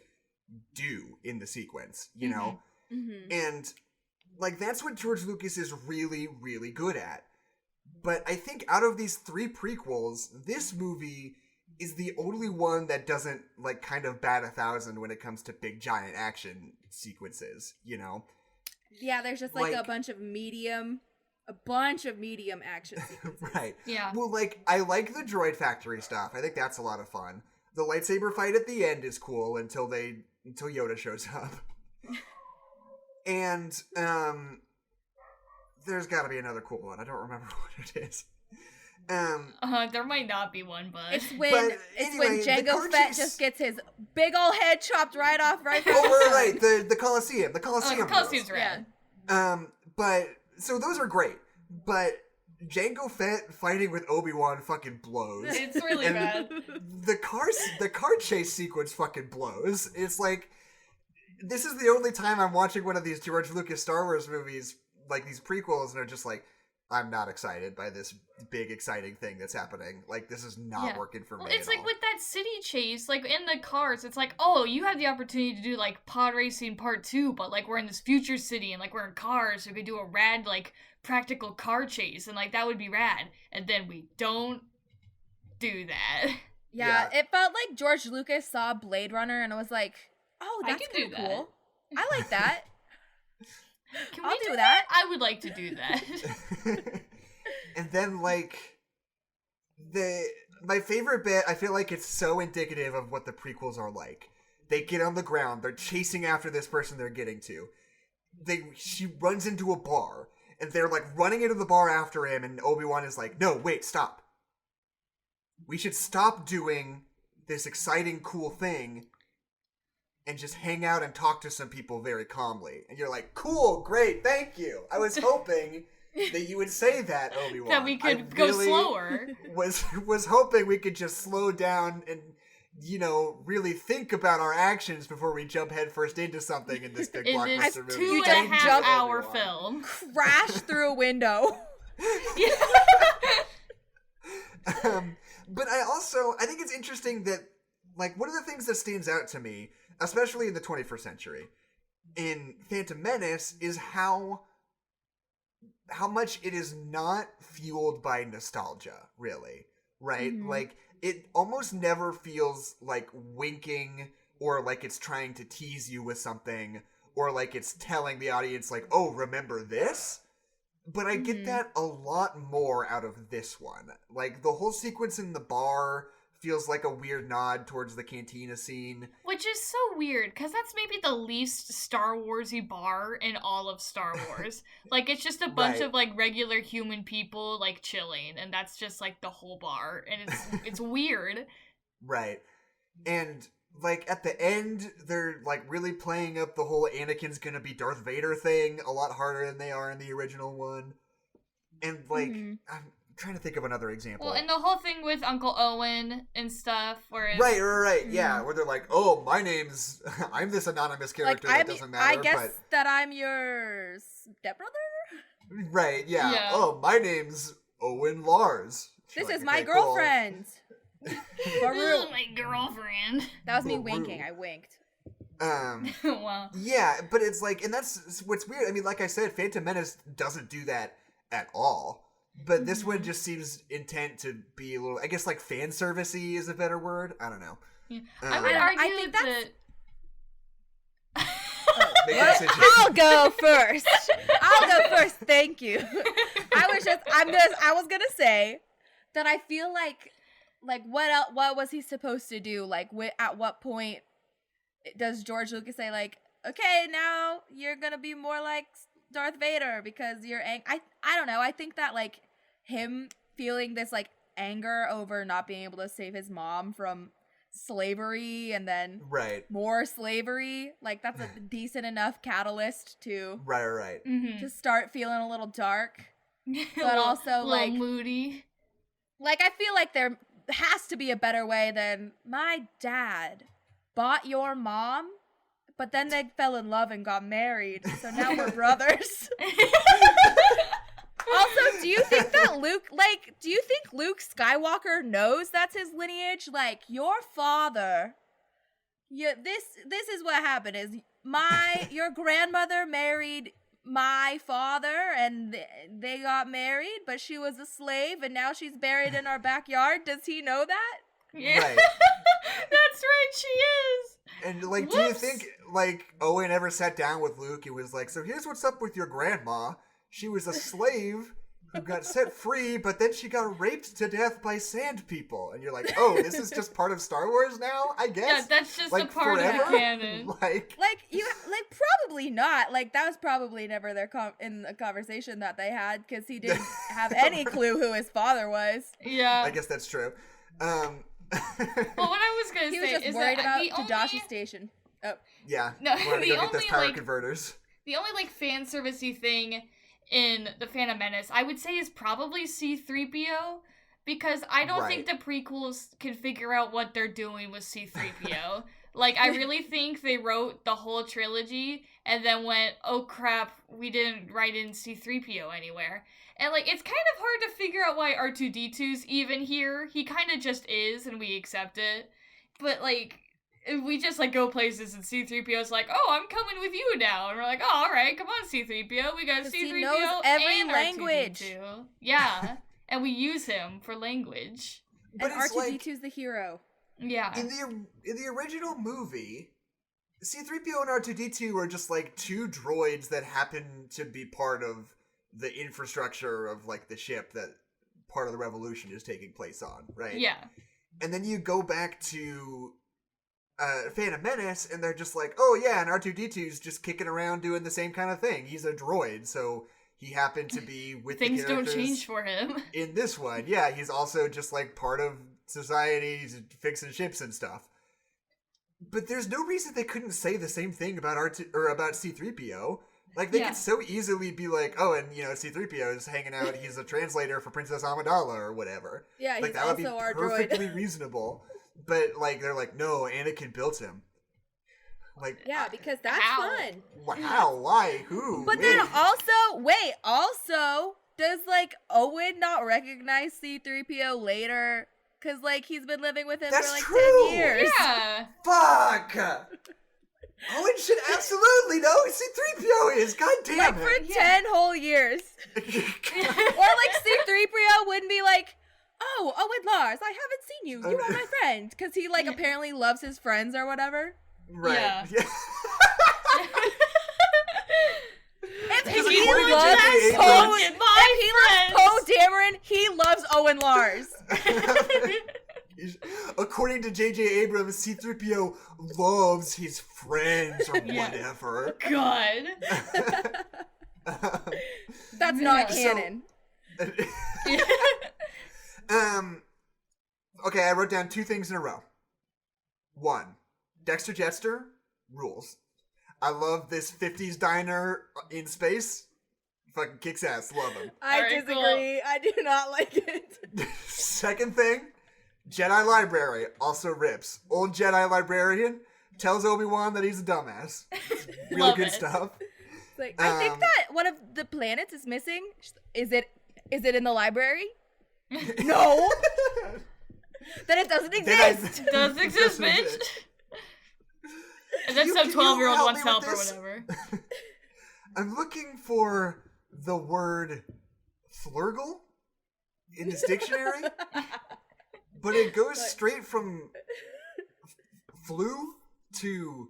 do in the sequence, you know? Mm-hmm. And, like, that's what George Lucas is really, really good at. But I think out of these three prequels, this movie is the only one that doesn't, like, kind of bat 1,000 when it comes to big, giant action sequences, you know? Yeah, there's just, like a bunch of medium action sequences. Right. Yeah. Well, like, I like the droid factory stuff. I think that's a lot of fun. The lightsaber fight at the end is cool until Yoda shows up. And, there's gotta be another cool one. I don't remember what it is. There might not be one, but... It's when Jango Fett just gets his big ol' head chopped right off right from right. The Colosseum. The Colosseum. The Colosseum's rad. Yeah. But, so those are great. But Jango Fett fighting with Obi-Wan fucking blows. It's really bad. The car chase sequence fucking blows. It's like, this is the only time I'm watching one of these George Lucas Star Wars movies, like these prequels, and are just like, I'm not excited by this big exciting thing that's happening. Like, this is not working for me. It's like with that city chase, like in the cars, it's like, oh, you have the opportunity to do like pod racing part 2, but like we're in this future city and like we're in cars, so we could do a rad like practical car chase, and like that would be rad. And then we don't do that. Yeah, it felt like George Lucas saw Blade Runner and was like, oh, that's kind of cool. I like that. I'll do that. I would like to do that. And then, like, my favorite bit, I feel like it's so indicative of what the prequels are like. They get on the ground, they're chasing after this person they're getting to. She runs into a bar, and they're, like, running into the bar after him, and Obi-Wan is like, no, wait, stop. We should stop doing this exciting, cool thing and just hang out and talk to some people very calmly. And you're like, cool, great, thank you. I was hoping that you would say that, Obi-Wan. That we could go slower. Was hoping we could just slow down and, you know, really think about our actions before we jump headfirst into something in this big blockbuster movie. In this 2.5-hour film. Crash through a window. But I think it's interesting that, like, one of the things that stands out to me especially in the 21st century, in Phantom Menace is how much it is not fueled by nostalgia, really, right? Mhm. Like, it almost never feels like winking or like it's trying to tease you with something or like it's telling the audience, like, oh, remember this? But I get that a lot more out of this one. Like, the whole sequence in the bar feels like a weird nod towards the cantina scene. Which is so weird, because that's maybe the least Star Wars-y bar in all of Star Wars. Like, it's just a bunch of, like, regular human people, like, chilling, and that's just, like, the whole bar, and it's weird. Right. And, like, at the end, they're, like, really playing up the whole Anakin's gonna be Darth Vader thing a lot harder than they are in the original one. And, like, I'm trying to think of another example. Well, and the whole thing with Uncle Owen and stuff, where it's... Right, yeah, where they're like, oh, my name's... I'm this anonymous character that doesn't matter, I guess that I'm your stepbrother? Right, yeah. Oh, my name's Owen Lars. This is my girlfriend. This is my girlfriend. That was me winking. I winked. Wow. Yeah, but it's like, and that's what's weird. I mean, like I said, Phantom Menace doesn't do that at all. But this one just seems intent to be a little, I guess, like, fan service-y is a better word. I don't know. Yeah. I would argue I think that... I'll go first. Thank you. I was gonna say that I feel like what was he supposed to do? Like, at what point does George Lucas say, like, okay, now you're gonna be more like Darth Vader because you're I don't know. I think that, like, him feeling this, like, anger over not being able to save his mom from slavery and then more slavery, like, that's a decent enough catalyst to to start feeling a little dark, but also like moody. Like, I feel like there has to be a better way than my dad bought your mom, but then they fell in love and got married, so now we're brothers. Also, do you think Luke Skywalker knows that's his lineage? Like, your father, this is what happened, is your grandmother married my father, and they got married, but she was a slave, and now she's buried in our backyard. Does he know that? Yeah. Right. That's right, she is. And, like, do you think, like, Owen ever sat down with Luke and was like, so here's what's up with your grandma. She was a slave who got set free, but then she got raped to death by sand people. And you're like, oh, this is just part of Star Wars now, I guess? Yeah, that's just, like, a part forever? of the canon. Probably not. Like, that was probably never in the conversation that they had, because he didn't have any clue who his father was. Yeah. I guess that's true. Well, what I was going to say is that he was just worried about Tadashi Station. Oh. Yeah. No, wanted to go get those power converters. The only, like, fan servicey thing in The Phantom Menace, I would say, is probably C-3PO, because I don't think the prequels can figure out what they're doing with C-3PO. Like, I really think they wrote the whole trilogy and then went, oh crap, we didn't write in C-3PO anywhere. And, like, it's kind of hard to figure out why R2-D2's even here. He kind of just is, and we accept it. But, like, we just, like, go places and C-3PO's like, oh, I'm coming with you now. And we're like, oh, all right, come on, C-3PO. We got C-3PO he knows every and language. R2-D2. Yeah, and we use him for language. But and R2-D2's the hero. Yeah. In the original movie, C-3PO and R2-D2 are just, like, two droids that happen to be part of the infrastructure of, like, the ship that part of the revolution is taking place on, right? Yeah. And then you go back to Phantom Menace, and they're just like, oh yeah, and R2-D2's just kicking around doing the same kind of thing. He's a droid, so he happened to be with Things the characters. Don't change for him. In this one, yeah, he's also just, like, part of society, he's fixing ships and stuff. But there's no reason they couldn't say the same thing about about C-3PO. Like, they could so easily be like, oh, and, you know, C-3PO is hanging out, he's a translator for Princess Amidala or whatever. Yeah, like, he's also our droid. That would be perfectly reasonable. But, like, they're like, no, Anakin built him. Like, yeah, because that's fun. How? Why? Who? But then also, does, like, Owen not recognize C-3PO later? Because, like, he's been living with him for, like, 10 years. Yeah. Fuck! Owen should absolutely know who C-3PO is. God damn Like, it. for 10 whole years. Or, like, C-3PO wouldn't be like, oh, Owen Lars, I haven't seen you. You are my friend. Because he, like, apparently loves his friends or whatever. Right. Yeah. If he loves Poe Dameron, he loves Owen Lars. According to J.J. Abrams, C-3PO loves his friends or whatever. God. That's not canon. Okay, I wrote down 2 things in a row. 1, Dexter Jettster rules. I love this 50s diner in space. Fucking kicks ass. Love him. I disagree. Cool. I do not like it. Second thing, Jedi Library also rips. Old Jedi Librarian tells Obi-Wan that he's a dumbass. Real good stuff. It's like, I think that one of the planets is missing. Is it in the library? No. Then it doesn't exist. It doesn't exist, bitch. And then some 12-year-old wants help or whatever. I'm looking for the word flurgle in this dictionary, but it goes straight from flu to...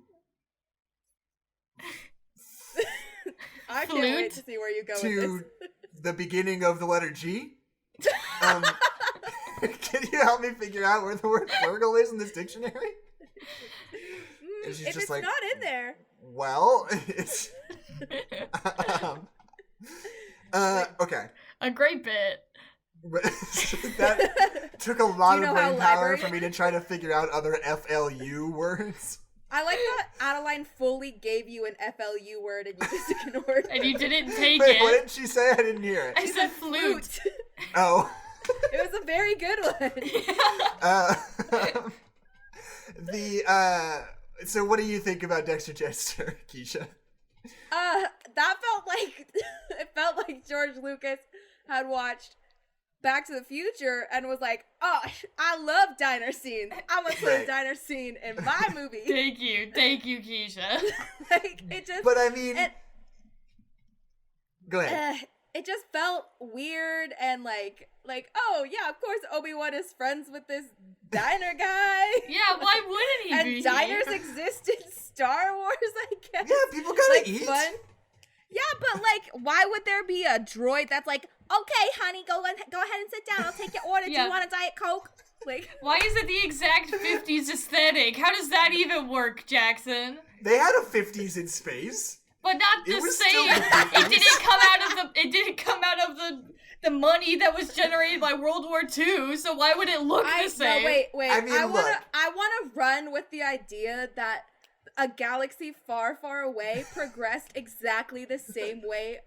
I can't wait to see where you go with to this. The beginning of the letter G. Can you help me figure out where the word flurgle is in this dictionary? If it's like, not in there. Well, it's... okay. A great bit. That took a lot of brain power for me to try to figure out other FLU words. I like that Adeline fully gave you an FLU word and you just ignored it. And you didn't take Wait, it. What did she say? I didn't hear it. I said flute. Oh. It was a very good one. So what do you think about Dexter Jettster, Keisha? It felt like George Lucas had watched Back to the Future and was like, oh, I love diner scenes. I'm gonna put a diner scene in my movie. Thank you, Keisha. But I mean, go ahead. It just felt weird and like, oh yeah, of course Obi-Wan is friends with this diner guy. Yeah, why wouldn't he be? And diners exist in Star Wars, I guess. Yeah, people gotta eat. Fun. Yeah, but like, why would there be a droid that's like, okay, honey, go ahead and sit down. I'll take your order. Yeah. Do you want a Diet Coke? Like, why is it the exact 50s aesthetic? How does that even work, Jackson? They had a 50s in space. But not the same. It didn't come out of the money that was generated by World War II. So why would it look the same? No, wait. I mean, I wanna run with the idea that a galaxy far, far away progressed exactly the same way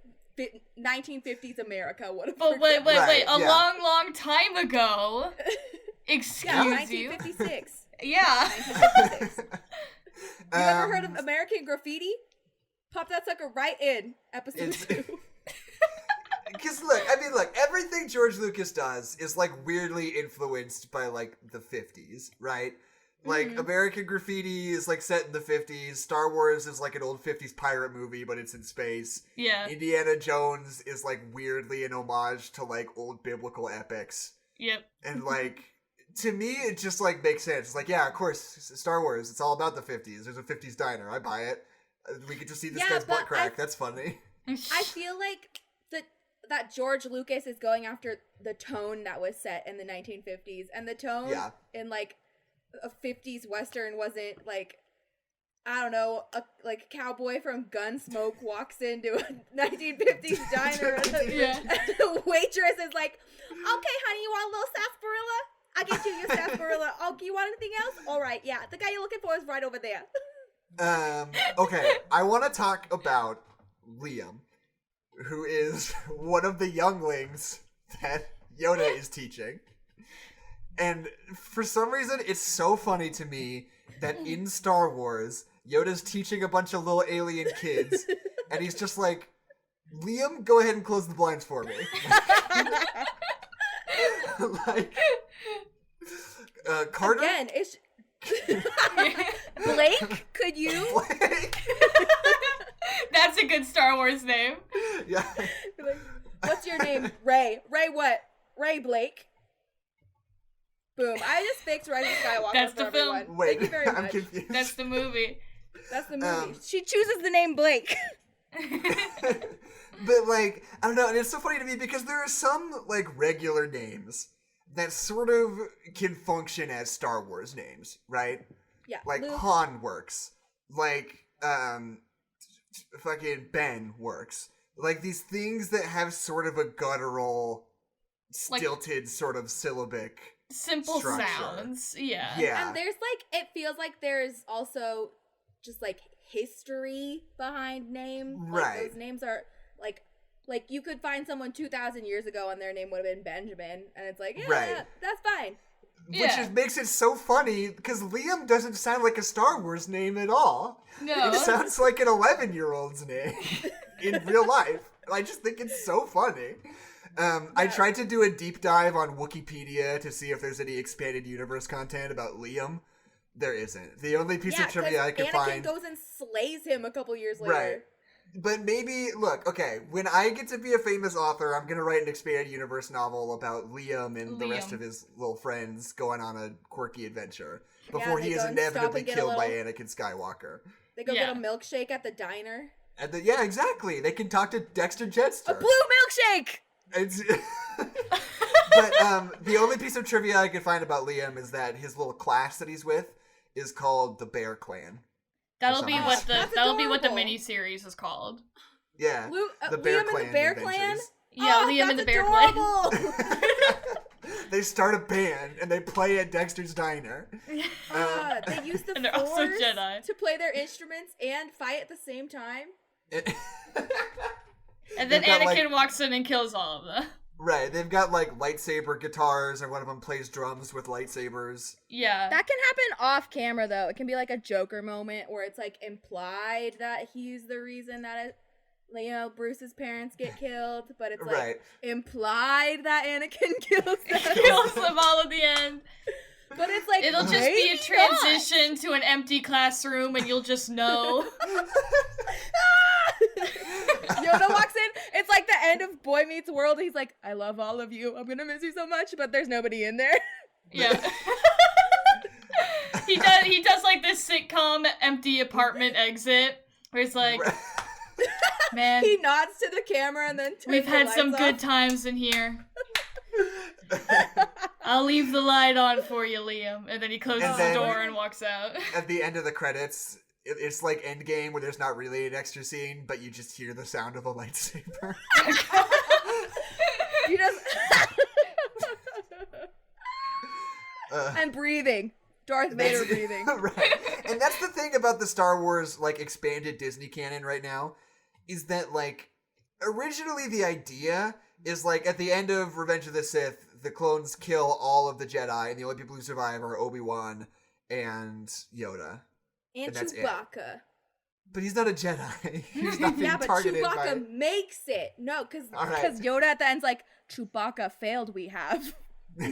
1950s America would have. But wait. Long time ago. Excuse you. 1956. Yeah. 1956. You ever heard of American Graffiti? Pop that sucker right in episode 2. Because look, everything George Lucas does is like weirdly influenced by like the 50s, right? Like American Graffiti is like set in the 50s. Star Wars is like an old 50s pirate movie, but it's in space. Yeah. Indiana Jones is like weirdly an homage to like old biblical epics. Yep. And like, to me, it just like makes sense. It's like, yeah, of course, Star Wars. It's all about the 50s. There's a 50s diner. I buy it. We get to see this guy's butt crack. That's funny. I feel like that George Lucas is going after the tone that was set in the 1950s, and the tone in like a 50s Western wasn't like, I don't know, a cowboy from Gunsmoke walks into a 1950s diner and the waitress is like, okay, honey, you want a little sarsaparilla? I'll get you your sarsaparilla. Oh, you want anything else? All right, yeah. The guy you're looking for is right over there. Okay, I want to talk about Liam, who is one of the younglings that Yoda is teaching. And for some reason, it's so funny to me that in Star Wars, Yoda's teaching a bunch of little alien kids, and he's just like, Liam, go ahead and close the blinds for me. Carter? Again, it's... Blake, could you? a good Star Wars name. Yeah. Like, what's your name? Ray. Ray what? Ray Blake. Boom. I just fixed Rise of Skywalker That's for the film. everyone. Wait, Thank you very I'm much. confused. That's the movie. That's the movie. She chooses the name Blake. But, like, I don't know, and it's so funny to me because there are some, like, regular names that sort of can function as Star Wars names, right? Yeah. Like, Luke. Han works. Like, fucking Ben works. Like, these things that have sort of a guttural, stilted sort of syllabic Simple structure. sounds. Yeah. Yeah. And there's like, it feels like there's also just like history behind names. Like, Right. those names are like you could find someone 2,000 years ago and their name would have been Benjamin, and it's like, yeah, Right. that's fine. Yeah. Makes it so funny because Liam doesn't sound like a Star Wars name at all. No. It sounds like an 11-year-old's name in real life. I just think it's so funny. I tried to do a deep dive on Wikipedia to see if there's any expanded universe content about Liam. There isn't. The only piece of trivia I could Anakin find. goes and slays him a couple years later. Right. But maybe, look, okay, when I get to be a famous author, I'm going to write an expanded universe novel about Liam and the rest of his little friends going on a quirky adventure before he is inevitably killed by Anakin Skywalker. They go get a milkshake at the diner. Yeah, exactly. They can talk to Dexter Jetster. A blue milkshake! It's but the only piece of trivia I could find about Liam is that his little class that he's with is called the Bear Clan. That'll be what the adorable. miniseries is called. Yeah, the Bear Liam Clan and the Bear Clan? Adventures. Yeah, Liam and the Bear Clan. Clan. They start a band and they play at Dexter's Diner. They use the And they're also Force Jedi. to play their instruments and fight at the same time. And then They've got, Anakin walks in and kills all of them. Right, they've got like lightsaber guitars, and one of them plays drums with lightsabers. Yeah. That can happen off camera, though. It can be like a Joker moment where it's like implied that he's the reason that Bruce's parents get killed, but it's like implied that Anakin kills them. Kills them all at the end. But it's like, it'll just be a transition to an empty classroom, and you'll just know. Yoda walks in. It's like the end of Boy Meets World. He's like, I love all of you. I'm gonna miss you so much, but there's nobody in there. Yeah. He does like this sitcom empty apartment exit where it's like, man, He nods to the camera and then turns we've had the some lights good off. times in here. I'll leave the light on for you, Liam. And then he closes the door and walks out. At the end of the credits, it's like Endgame where there's not really an extra scene, but you just hear the sound of a lightsaber. You just and breathing. Darth Vader breathing. Right. And that's the thing about the Star Wars like expanded Disney canon right now, is that like originally the idea is like at the end of Revenge of the Sith, the clones kill all of the Jedi, and the only people who survive are Obi-Wan and Yoda. And that's Chewbacca. it. But he's not a Jedi. He's not being But targeted Chewbacca by... makes it. No, because right. Yoda at the end's like, Chewbacca failed, we have. Yeah,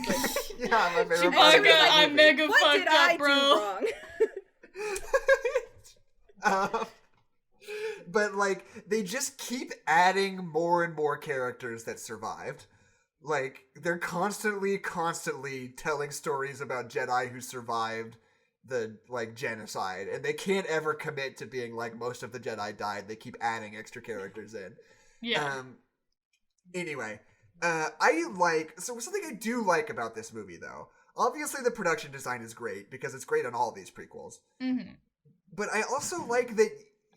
my favorite Chewbacca, part of that I'm movie. mega What fucked did up, I bro. do wrong? But like they just keep adding more and more characters that survived. Like they're constantly telling stories about Jedi who survived the like genocide, and they can't ever commit to being like most of the Jedi died. They keep adding extra characters in. Yeah. Anyway, something I do like about this movie though. Obviously, the production design is great because it's great on all of these prequels. Mm-hmm. But I also like that,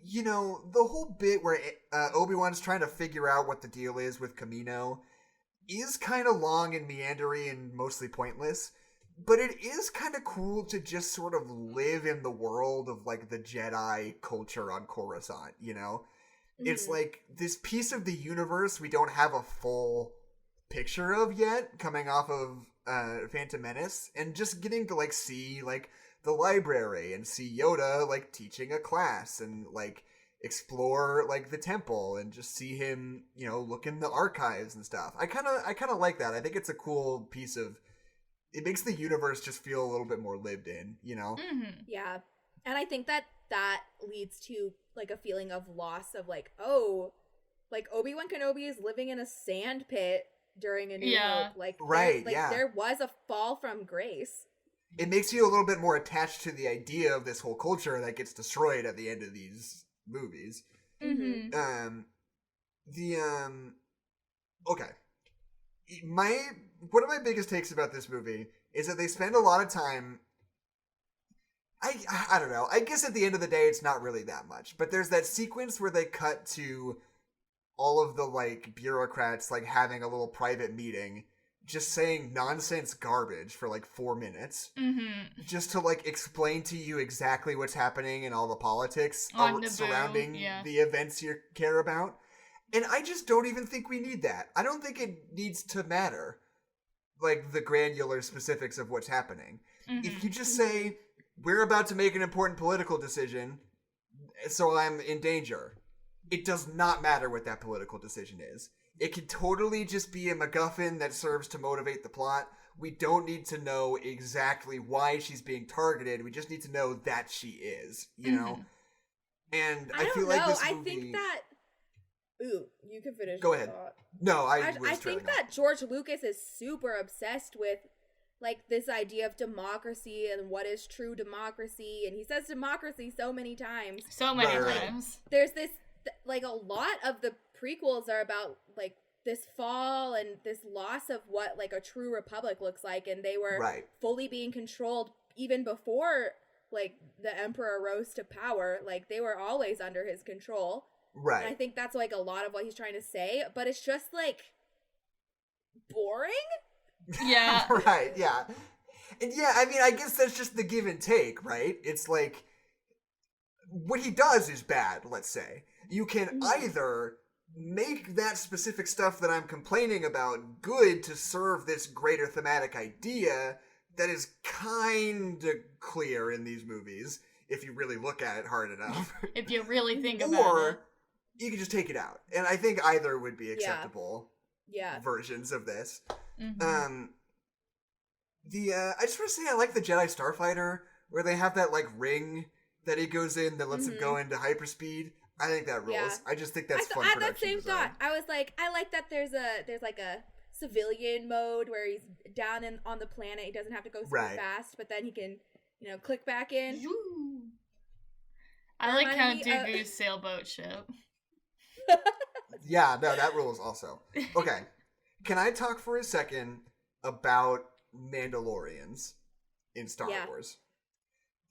you know, the whole bit where Obi-Wan's trying to figure out what the deal is with Kamino is kind of long and meandery and mostly pointless. But it is kind of cool to just sort of live in the world of, like, the Jedi culture on Coruscant, you know? Mm-hmm. It's like this piece of the universe we don't have a full picture of yet coming off of Phantom Menace, and just getting to, like, see, like, the library and see Yoda, like, teaching a class and, like, explore, like, the temple and just see him, you know, look in the archives and stuff. I kind of like that. I think it's a cool piece of... It makes the universe just feel a little bit more lived in, you know? Mm-hmm. Yeah. And I think that leads to like a feeling of loss of like, oh, like Obi-Wan Kenobi is living in a sand pit during A New Hope. Like, there was a fall from grace. It makes you a little bit more attached to the idea of this whole culture that gets destroyed at the end of these movies. Mm-hmm. Okay. One of my biggest takes about this movie is that they spend a lot of time. I don't know. I guess at the end of the day, it's not really that much. But there's that sequence where they cut to all of the, like, bureaucrats, like, having a little private meeting, just saying nonsense garbage for, like, 4 minutes. Mm-hmm. Just to, like, explain to you exactly what's happening and all the politics surrounding the events you care about. And I just don't even think we need that. I don't think it needs to matter, like, the granular specifics of what's happening. Mm-hmm. If you just say, we're about to make an important political decision, so I'm in danger, it does not matter what that political decision is. It could totally just be a MacGuffin that serves to motivate the plot. We don't need to know exactly why she's being targeted. We just need to know that she is, you know? And I feel like this movie... I think that... Ooh, you can finish. Go ahead. Thought. No, I think that George Lucas is super obsessed with, like, this idea of democracy and what is true democracy, and he says democracy so many times. So many times. There's this, like, a lot of the prequels are about, like, this fall and this loss of what, like, a true republic looks like, and they were fully being controlled even before, like, the Emperor rose to power. Like, they were always under his control. Right. And I think that's, like, a lot of what he's trying to say, but it's just, like, boring? Yeah. Right, yeah. And yeah, I mean, I guess that's just the give and take, right? It's like, what he does is bad, let's say. You can either make that specific stuff that I'm complaining about good to serve this greater thematic idea that is kind of clear in these movies, if you really look at it hard enough. If you really think about it. Or you can just take it out. And I think either would be acceptable versions of this. Mm-hmm. I just want to say I like the Jedi Starfighter, where they have that, like, ring that he goes in that lets him go into hyperspeed. I think that rules. Yeah. I just think that's fun production I had that same design. thought. I was like, I like that there's like a civilian mode where he's down on the planet. He doesn't have to go super fast, but then he can, click back in. I like Count Dooku's sailboat ship. Yeah, no, that rules also. Okay. Can I talk for a second about Mandalorians in Star Wars?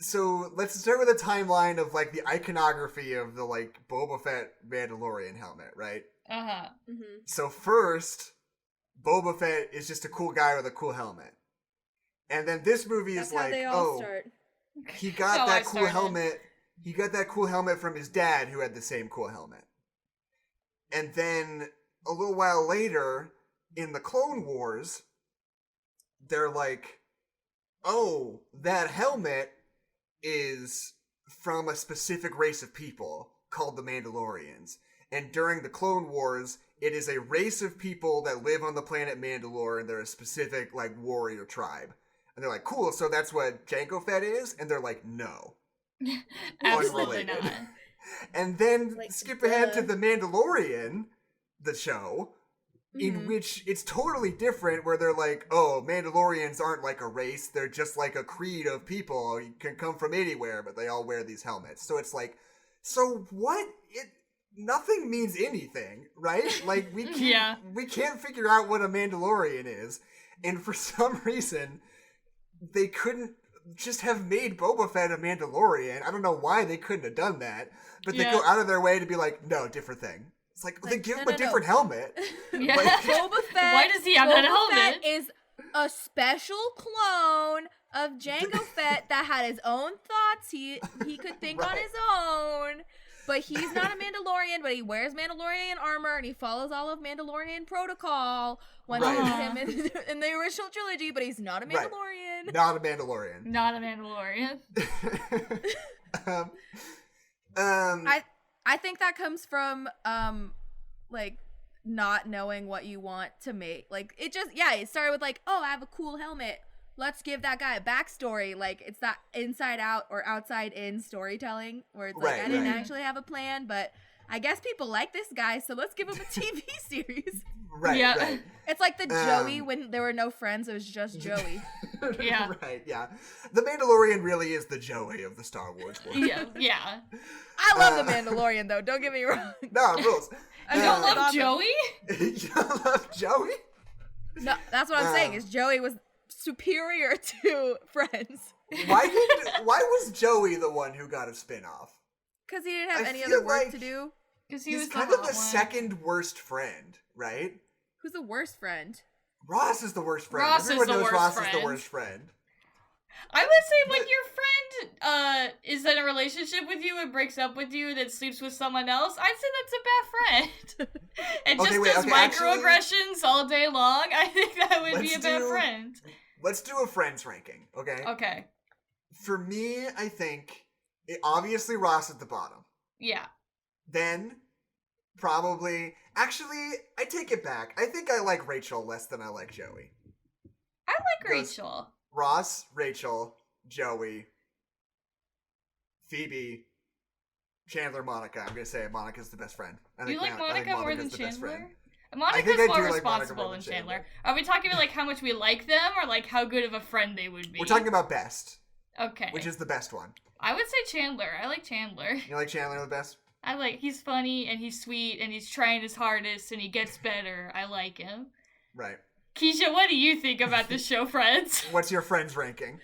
So let's start with a timeline of, like, the iconography of the, like, Boba Fett Mandalorian helmet, right? Uh-huh. Mm-hmm. So first, Boba Fett is just a cool guy with a cool helmet. And then this movie is like, he got that cool helmet. He got that cool helmet from his dad, who had the same cool helmet. And then a little while later, in the Clone Wars, they're like, oh, that helmet is from a specific race of people called the Mandalorians. And during the Clone Wars, it is a race of people that live on the planet Mandalore, and they're a specific, like, warrior tribe. And they're like, cool, so that's what Jango Fett is? And they're like, no. Absolutely not. And then skip ahead to The Mandalorian, the show, in which it's totally different, where they're like, oh, Mandalorians aren't like a race, they're just like a creed of people. You can come from anywhere, but they all wear these helmets. So it's like, so what? Nothing means anything, right? Like, we can't figure out what a Mandalorian is. And for some reason, they couldn't just have made Boba Fett a Mandalorian. I don't know why they couldn't have done that, but they go out of their way to be like, no, different thing. It's like they give him a different helmet. Yeah. Like, Boba Fett. Why does he have that helmet? Fett is a special clone of Jango Fett that had his own thoughts. He could think on his own. But he's not a Mandalorian, but he wears Mandalorian armor and he follows all of Mandalorian protocol when you meet him in the original trilogy, but he's not a Mandalorian. Right. Not a Mandalorian. Not a Mandalorian. I think that comes from like not knowing what you want to make. Like, it just it started with like, oh, I have a cool helmet. let's give that guy a backstory. Like, it's that inside out or outside in storytelling where it's like, Right, I didn't right. actually have a plan, but I guess people like this guy, so let's give him a TV series. Right, Yeah. right. It's like the Joey when there were no friends, it was just Joey. Yeah. Right, yeah. The Mandalorian really is the Joey of the Star Wars world. Yeah. I love the Mandalorian, though. Don't get me wrong. No, rules. I You don't like love awesome. Joey? You don't love Joey? No, that's what I'm saying. Is Joey was superior to Friends Why was Joey the one who got a spin-off? because he didn't have I any feel other work like to do. Because he He's was kind the of hot the one. second worst friend, right? Who's the worst friend? Ross is the worst friend. Ross is Everyone the knows worst Ross is friend. the worst friend. I would say when your friend is in a relationship with you and breaks up with you and then sleeps with someone else, I'd say that's a bad friend. And Okay, just wait, does okay, actually- migroaggressions all day long, I think that would be Let's a bad do- friend. Let's do a friends ranking, okay? Okay. For me, I think obviously Ross at the bottom. Yeah. Then probably actually I take it back. I think I like Rachel less than I like Joey. I like Goes- Rachel. Ross, Rachel, Joey, Phoebe, Chandler, Monica. I'm gonna say Monica's the best friend. I You think like I think Monica more than Monica's the best Chandler? friend. Monica's think I more do like Monica responsible more than than Chandler. Chandler. Are we talking about like how much we like them or like how good of a friend they would be? We're talking about best, Okay. which is the best one. I would say Chandler. I like Chandler. You like Chandler the best? He's funny and he's sweet and he's trying his hardest and he gets better. I like him. Right. Keisha, what do you think about this show, Friends? What's your friends ranking?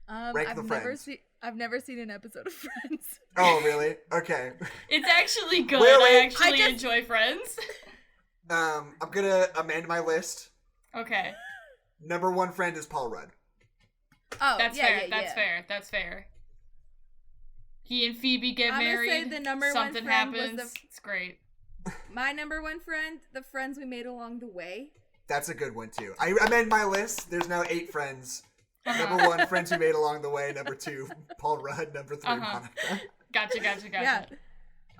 Rank the friends. I've never seen an episode of Friends. Oh, really? Okay. It's actually good. Wait, I wait. actually enjoy Friends. I'm gonna amend my list. Okay. Number one friend is Paul Rudd. Oh, That's yeah, fair. yeah, That's yeah. fair. That's fair. He and Phoebe get I'm gonna married. say the number one Something friend was happens. It's great. My number one friend, the friends we made along the way. That's a good one too. I amend my list. There's now 8 friends. Uh-huh. Number 1, friends who made along the way. Number 2, Paul Rudd. Number 3, Uh-huh. Monica. Gotcha. Yeah.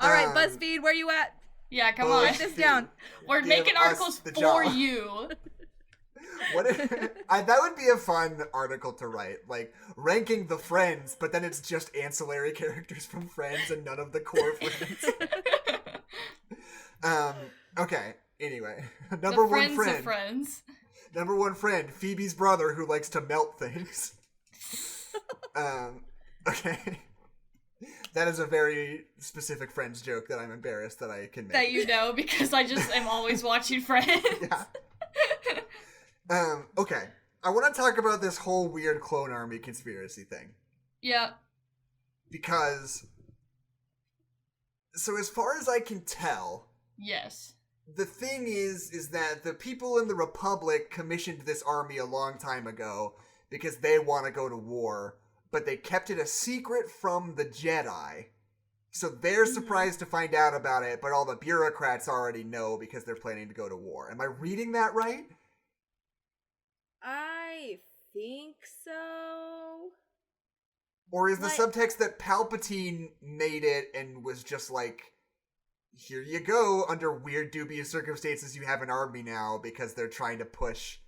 All right, Um, BuzzFeed, where you at? Yeah, come Bullshit. on. Write this down. We're Give making us articles the for job. you. What if, that would be a fun article to write, like ranking the friends, but then it's just ancillary characters from Friends and none of the core friends. Okay. Anyway, number The one friends friend. of friends. Number 1 friend, Phoebe's brother who likes to melt things. Okay. That is a very specific Friends joke that I'm embarrassed that I can make. That you know because I just am always watching Friends. Yeah. Okay. I want to talk about this whole weird clone army conspiracy thing. Yeah. Because, so as far as I can tell, Yes. the thing is that the people in the Republic commissioned this army a long time ago because they want to go to war, but they kept it a secret from the Jedi. So they're surprised to find out about it, but all the bureaucrats already know because they're planning to go to war. Am I reading that right? I think so. Or is the Like- subtext that Palpatine made it and was just like, here you go, under weird dubious circumstances you have an army now because they're trying to push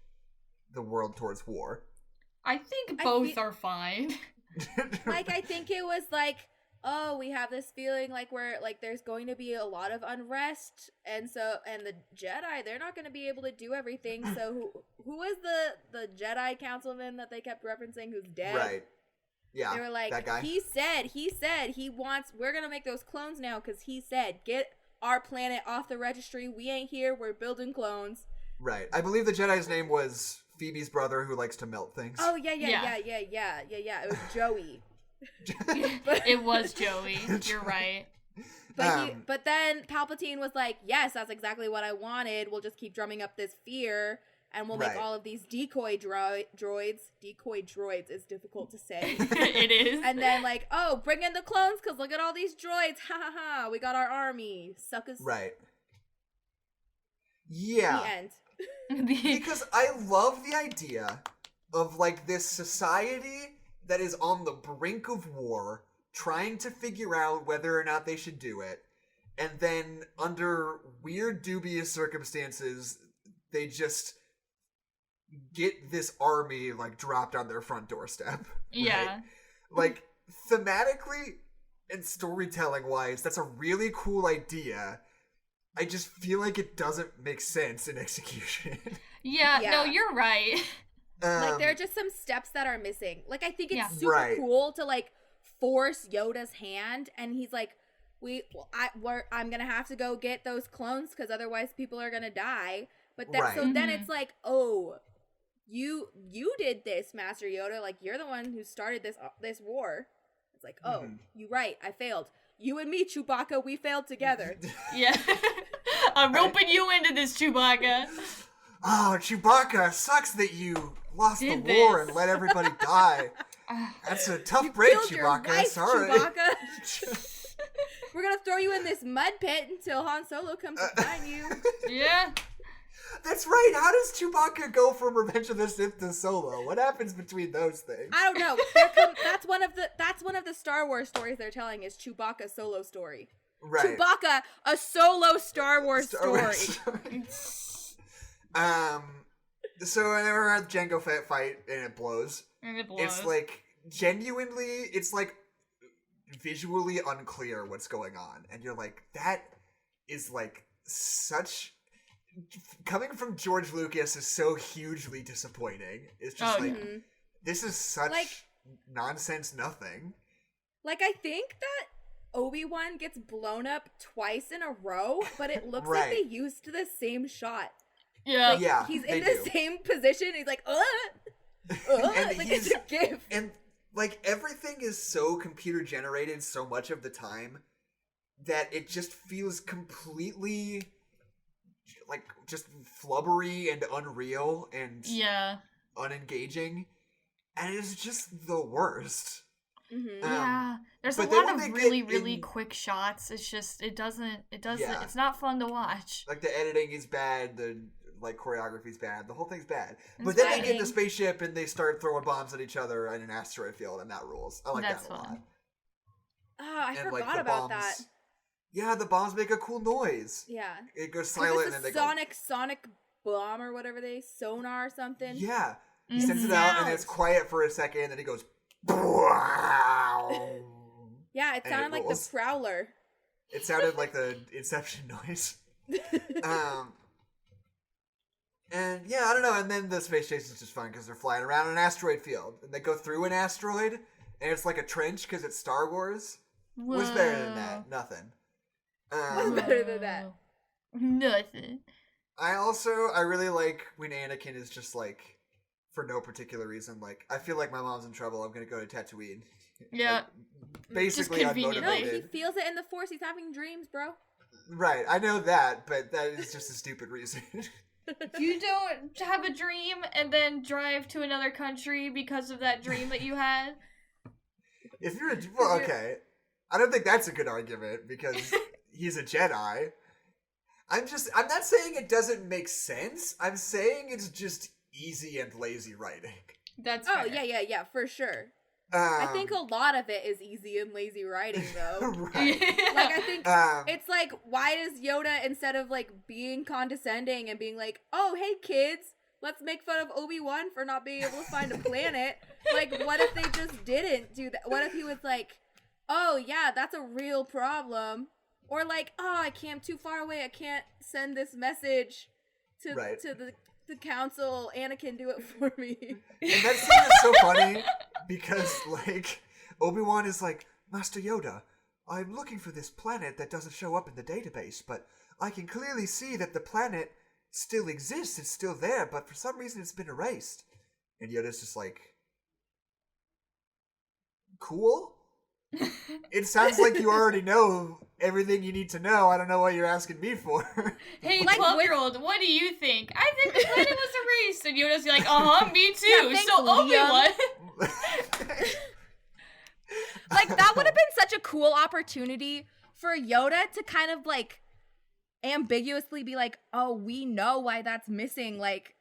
the world towards war? I think I both feel- are fine. Like, I think it was like, oh, we have this feeling like we're like there's going to be a lot of unrest, and the Jedi, they're not going to be able to do everything. So who is the Jedi councilman that they kept referencing who's dead? Right. Yeah. They were like, that guy. he said he wants, we're going to make those clones now because he said, get our planet off the registry. We ain't here. We're building clones. Right. I believe the Jedi's name was Phoebe's brother who likes to melt things. Oh, yeah. Yeah. It was Joey. It was Joey. You're right. But then Palpatine was like, yes, that's exactly what I wanted. We'll just keep drumming up this fear, and we'll make Right. all of these decoy droids. Decoy droids is difficult to say. It is. And then like, oh, bring in the clones, because look at all these droids. Ha ha ha. We got our army. Suckers. Right. The Yeah. end. Because I love the idea of like this society that is on the brink of war, trying to figure out whether or not they should do it, and then under weird dubious circumstances they just get this army, like, dropped on their front doorstep. Yeah. Right? Like, thematically and storytelling-wise, that's a really cool idea. I just feel like it doesn't make sense in execution. Yeah, no, you're right. Like, there are just some steps that are missing. Like, I think it's super cool to, like, force Yoda's hand, and he's like, I'm gonna have to go get those clones because otherwise people are gonna die. But then, so then it's like, oh, you did this, Master Yoda. Like, you're the one who started this war. It's like, oh, you're right. I failed. You and me, Chewbacca, we failed together. Yeah. I'm roping you into this, Chewbacca. Oh, Chewbacca, sucks that you lost the war and let everybody die. That's a tough break, Chewbacca. Your wife, sorry. Chewbacca. We're gonna throw you in this mud pit until Han Solo comes to find you. Yeah. That's right. How does Chewbacca go from Revenge of the Sith to Solo? What happens between those things? I don't know. That's one of the Star Wars stories they're telling is Chewbacca's solo story. Right. Chewbacca, a solo Star Wars story. So we're at the Jango Fett fight and it blows. It's like genuinely, it's like visually unclear what's going on, and you're like, that is like such. Coming from George Lucas is so hugely disappointing. It's just this is such like, nonsense nothing. Like, I think that Obi-Wan gets blown up twice in a row, but it looks like they used the same shot. Yeah. Like, yeah. He's in the same position. He's like, like it's a gif. And like everything is so computer generated so much of the time that it just feels completely like just flubbery and unreal and unengaging, and it's just the worst. There's a lot of really quick shots. It's just it doesn't it's not fun to watch. Like the editing is bad, the like choreography's bad, the whole thing's bad. But then they get in the spaceship and they start throwing bombs at each other in an asteroid field, and that rules. I like that a lot. Oh, I forgot about that. Yeah, the bombs make a cool noise. Yeah. It goes silent and then they go... Sonic bomb or whatever sonar or something. Yeah. He sends it out and it's quiet for a second and then he goes... Yeah, it sounded like the Prowler. It sounded like the Inception noise. And yeah, I don't know. And then the space chase is just fun because they're flying around an asteroid field. And they go through an asteroid and it's like a trench because it's Star Wars. Whoa. What's better than that? Nothing. What's better than that? Nothing. I really like when Anakin is just like, for no particular reason, like, I feel like my mom's in trouble, I'm gonna go to Tatooine. Yeah. Like, basically unmotivated. No, he feels it in the Force, he's having dreams, bro. Right, I know that, but that is just a stupid reason. You don't have a dream and then drive to another country because of that dream that you had? If you're okay. I don't think that's a good argument, because he's a Jedi. I'm not saying it doesn't make sense. I'm saying it's just easy and lazy writing. That's fair. Yeah, for sure. I think a lot of it is easy and lazy writing, though. Right. Like, I think it's like, why does Yoda, instead of, like, being condescending and being like, oh, hey, kids, let's make fun of Obi-Wan for not being able to find a planet. Like, what if they just didn't do that? What if he was like, oh, yeah, that's a real problem. Or like, oh, I'm too far away. I can't send this message to the council. Anakin, do it for me. And that scene is so funny because, like, Obi-Wan is like, Master Yoda, I'm looking for this planet that doesn't show up in the database, but I can clearly see that the planet still exists. It's still there, but for some reason it's been erased. And Yoda's just like, cool? It sounds like you already know everything you need to know. I don't know what you're asking me for. Hey, 12-year-old, what do you think? I think the planet was erased. And Yoda's like, me too. Yeah, thanks, so Obi-Wan. Like, that would have been such a cool opportunity for Yoda to kind of, like, ambiguously be like, oh, we know why that's missing. Like,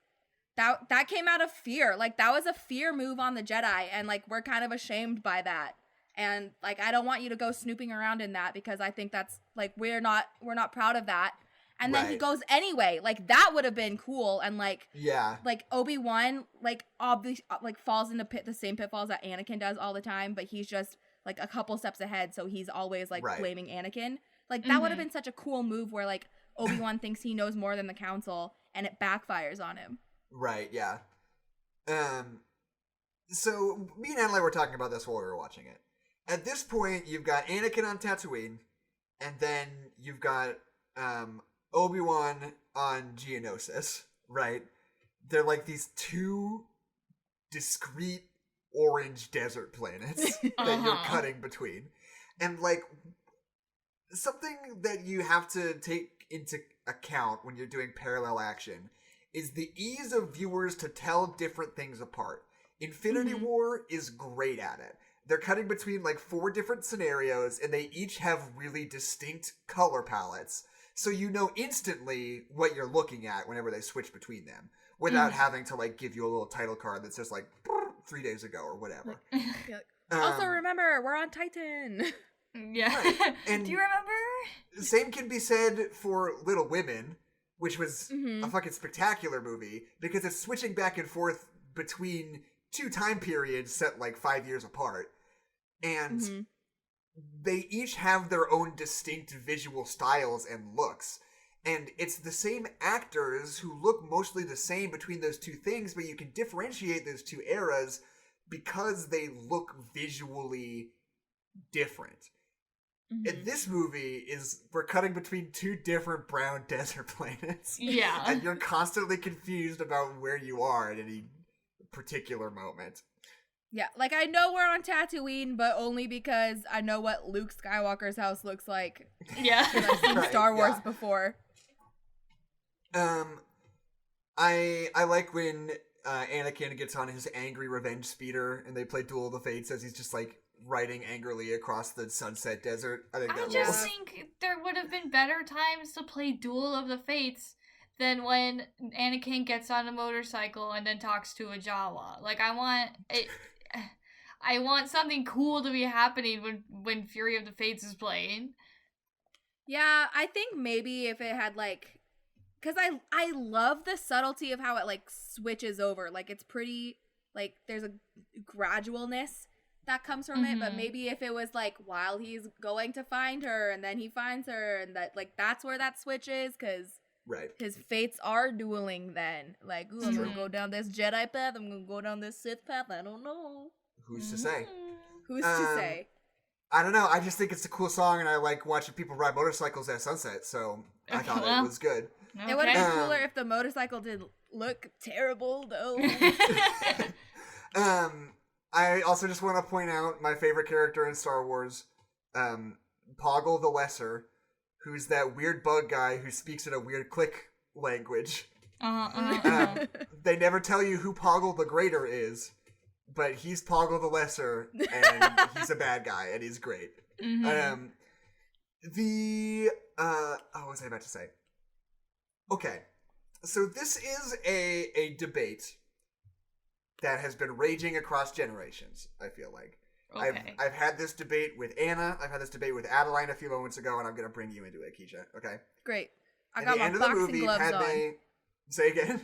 that came out of fear. Like, that was a fear move on the Jedi. And, like, we're kind of ashamed by that. And, like, I don't want you to go snooping around in that because I think that's, like, we're not proud of that. and then he goes anyway. Like, that would have been cool. And like, like Obi-Wan, like, obviously, like, falls into the same pitfalls that Anakin does all the time, but he's just like a couple steps ahead, so he's always like blaming Anakin. Like, that would have been such a cool move where like Obi-Wan thinks he knows more than the council, and it backfires on him. Right, yeah. So me and Adelaide were talking about this while we were watching it. At this point, you've got Anakin on Tatooine, and then you've got Obi-Wan on Geonosis, right? They're like these two discrete orange desert planets that you're cutting between. And like, something that you have to take into account when you're doing parallel action is the ease of viewers to tell different things apart. Infinity War is great at it. They're cutting between like 4 different scenarios, and they each have really distinct color palettes. So you know instantly what you're looking at whenever they switch between them, without having to like give you a little title card that says like 3 days ago or whatever. Also, remember, we're on Titan. Yeah. Right. And do you remember? Same can be said for Little Women, which was a fucking spectacular movie, because it's switching back and forth between 2 time periods set like 5 years apart. And they each have their own distinct visual styles and looks. And it's the same actors who look mostly the same between those 2 things, but you can differentiate those 2 eras because they look visually different. And this movie we're cutting between 2 different brown desert planets. Yeah. And you're constantly confused about where you are at any particular moment. Yeah, like, I know we're on Tatooine, but only because I know what Luke Skywalker's house looks like. Yeah. Because I've seen Star Wars before. I like when Anakin gets on his angry revenge speeder and they play Duel of the Fates as he's just like riding angrily across the sunset desert. I just think there would have been better times to play Duel of the Fates than when Anakin gets on a motorcycle and then talks to a Jawa. Like, I want something cool to be happening when Fury of the Fates is playing. Yeah, I think maybe if it had like, because I love the subtlety of how it like switches over. Like, it's pretty, like, there's a gradualness that comes from it, but maybe if it was like while he's going to find her and then he finds her, and that like that's where that switch is, because his fates are dueling then. Like, ooh, I'm gonna go down this Jedi path, I'm gonna go down this Sith path, I don't know. Who's to say? Who's to say? I don't know, I just think it's a cool song, and I like watching people ride motorcycles at sunset, so I thought it was good. It would have been cooler if the motorcycle did look terrible, though. I also just want to point out my favorite character in Star Wars, Poggle the Lesser, who's that weird bug guy who speaks in a weird click language. They never tell you who Poggle the Greater is, but he's Poggle the Lesser, and he's a bad guy, and he's great. What was I about to say? Okay, so this is a debate that has been raging across generations, I feel like. Okay. I've had this debate with Anna, I've had this debate with Adeline a few moments ago, and I'm going to bring you into it, Kezia, okay? Great. I got my boxing gloves on. Say again?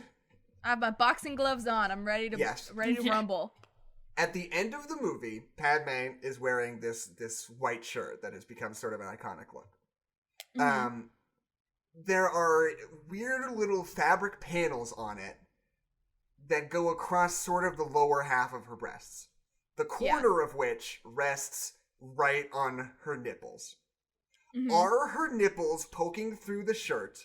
I have my boxing gloves on. I'm ready to rumble. At the end of the movie, Padme is wearing this white shirt that has become sort of an iconic look. There are weird little fabric panels on it that go across sort of the lower half of her breasts, the corner of which rests right on her nipples. Are her nipples poking through the shirt,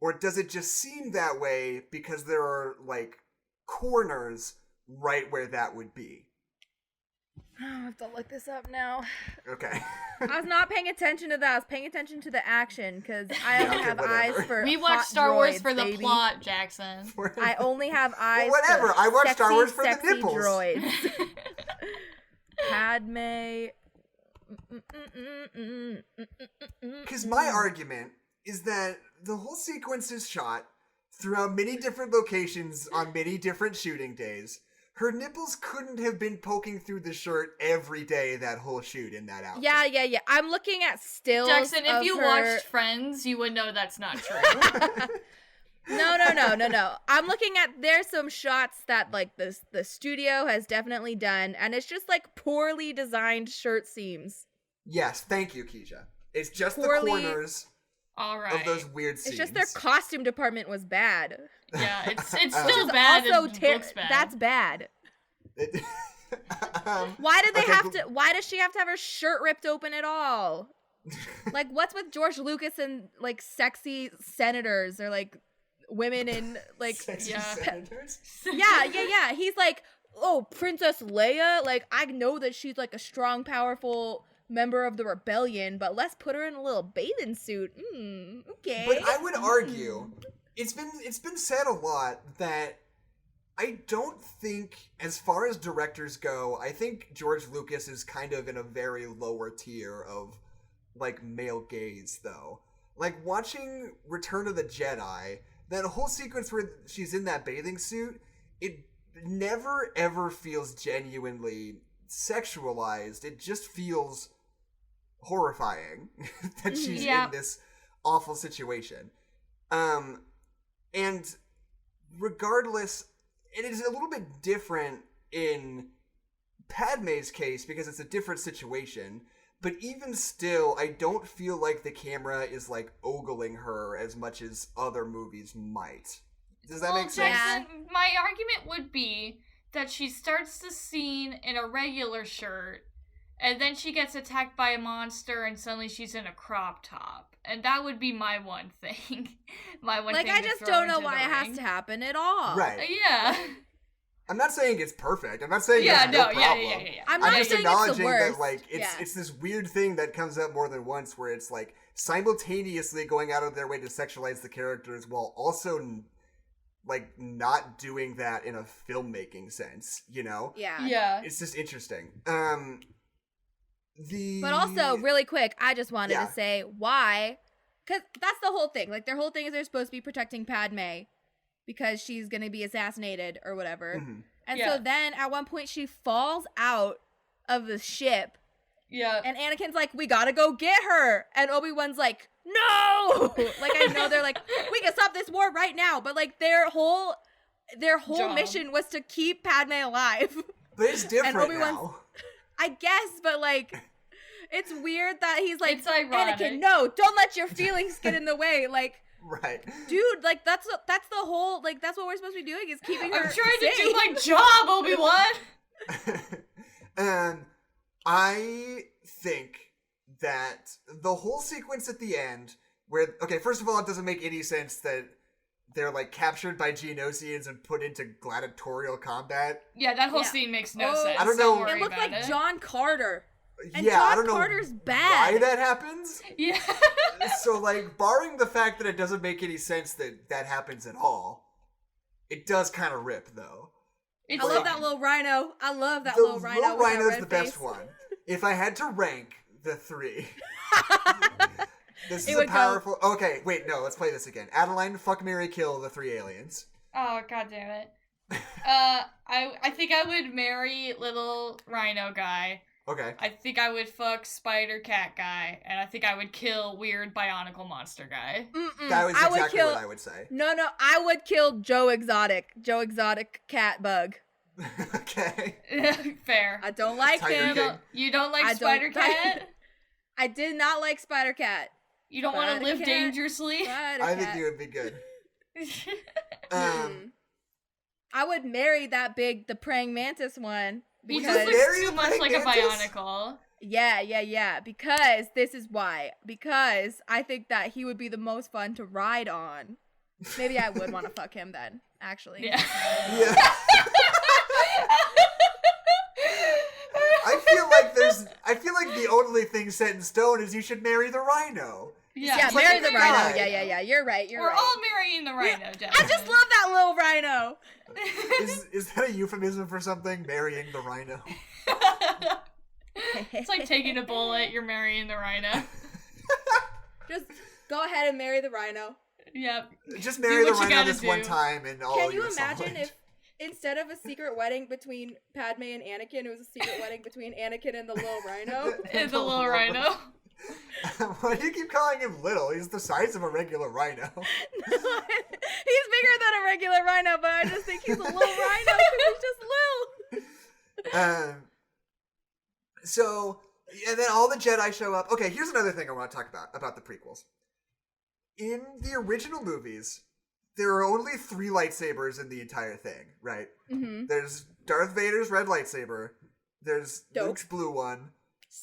or does it just seem that way because there are, like, corners right where that would be? I have to look this up now. Okay. I was not paying attention to that. I was paying attention to the action, because I only have eyes for We watch Star Wars for the plot, Jackson. I only have eyes for I watch Star Wars for the nipples. Droids. Padme. Because my argument is that the whole sequence is shot throughout many different locations on many different shooting days, her nipples couldn't have been poking through the shirt every day that whole shoot in that outfit. Yeah. I'm looking at stills. Jackson, if you her... watched Friends, you would know that's not true. No. I'm looking at, there's some shots that like the studio has definitely done, and it's just like poorly designed shirt seams. Yes, thank you, Kezia. It's just the corners of those weird seams. It's just their costume department was bad. Yeah, it's still bad. Also, looks bad. That's bad. Why does she have to have her shirt ripped open at all? Like, what's with George Lucas and like sexy senators or like women in like sexy senators? Yeah. He's like, oh, Princess Leia. Like, I know that she's like a strong, powerful member of the rebellion, but let's put her in a little bathing suit. Okay. But I would argue, it's been said a lot that I don't think, as far as directors go, I think George Lucas is kind of in a very lower tier of like male gaze, though. Like watching Return of the Jedi, that whole sequence where she's in that bathing suit, it never ever feels genuinely sexualized. It just feels horrifying that she's in this awful situation. And regardless, it is a little bit different in Padme's case because it's a different situation. But even still, I don't feel like the camera is like ogling her as much as other movies might. Does that make sense? Jackson, my argument would be that she starts the scene in a regular shirt, and then she gets attacked by a monster, and suddenly she's in a crop top. And that would be my one thing. Like, I just don't know why it has to happen at all. Right. Yeah. I'm not saying it's perfect. I'm not saying there's no problem. Yeah. I'm not just saying acknowledging it's the worst. that, like, it's this weird thing that comes up more than once where it's, like, simultaneously going out of their way to sexualize the characters while also, like, not doing that in a filmmaking sense, you know? Yeah. It's just interesting. But also, really quick, I just wanted to say why, because that's the whole thing. Like, their whole thing is they're supposed to be protecting Padme because she's going to be assassinated or whatever. Mm-hmm. And so then at one point she falls out of the ship. Yeah. And Anakin's like, we gotta go get her. And Obi-Wan's like, no! Like, I know they're like, we can stop this war right now. But like their whole mission was to keep Padme alive. But it's different and Obi-Wan's, now. I guess, but like, it's weird that he's like, it's ironic. Anakin, no, don't let your feelings get in the way. Like, right. Dude, like, that's the whole, like, that's what we're supposed to be doing, is keeping her I'm trying safe. to do my job, Obi-Wan! And I think that the whole sequence at the end, where, okay, first of all, it doesn't make any sense that they're, like, captured by Geonosians and put into gladiatorial combat. Yeah, that whole scene makes no sense. I don't know. Don't it looked like it. John Carter. And yeah, John I don't know Carter's bad. why that happens. Yeah. So, like, barring the fact that it doesn't make any sense that that happens at all, it does kind of rip, though. I love that little rhino. I love that little rhino. The little rhino's red the face. best one. If I had to rank the three, this is would a powerful. Okay, wait, no, let's play this again. Adeline, fuck, marry, kill the three aliens. Oh, god damn it. I think I would marry little rhino guy. Okay. I think I would fuck spider cat guy, and I think I would kill weird bionicle monster guy. That was exactly what I would say. No, I would kill Joe Exotic cat bug. Okay. Fair. I don't like Tiger him. You don't like Spider Cat? I did not like Spider Cat. You don't want to live dangerously? I think you would be good. I would marry the praying mantis one. He Because just looks too much like a bionicle. Yeah. Because this is why. Because I think that he would be the most fun to ride on. Maybe I would want to fuck him then, actually. Yeah. I feel like the only thing set in stone is you should marry the rhino. Yeah, marry the rhino. Yeah. You're right. We're all marrying the rhino, I just love that little rhino. Is that a euphemism for something? Marrying the rhino. It's like taking a bullet, you're marrying the rhino. Just go ahead and marry the rhino. Yep. Just marry the rhino this one time and all. Can you imagine instead of a secret wedding between Padme and Anakin, it was a secret wedding between Anakin and the little rhino. And the little rhino. Why do you keep calling him little? He's the size of a regular rhino. No, he's bigger than a regular rhino, but I just think he's a little rhino because he's just little. So, and then all the Jedi show up. Okay, here's another thing I want to talk about the prequels. In the original movies, there are only 3 lightsabers in the entire thing, right? Mm-hmm. There's Darth Vader's red lightsaber, there's Luke's blue one,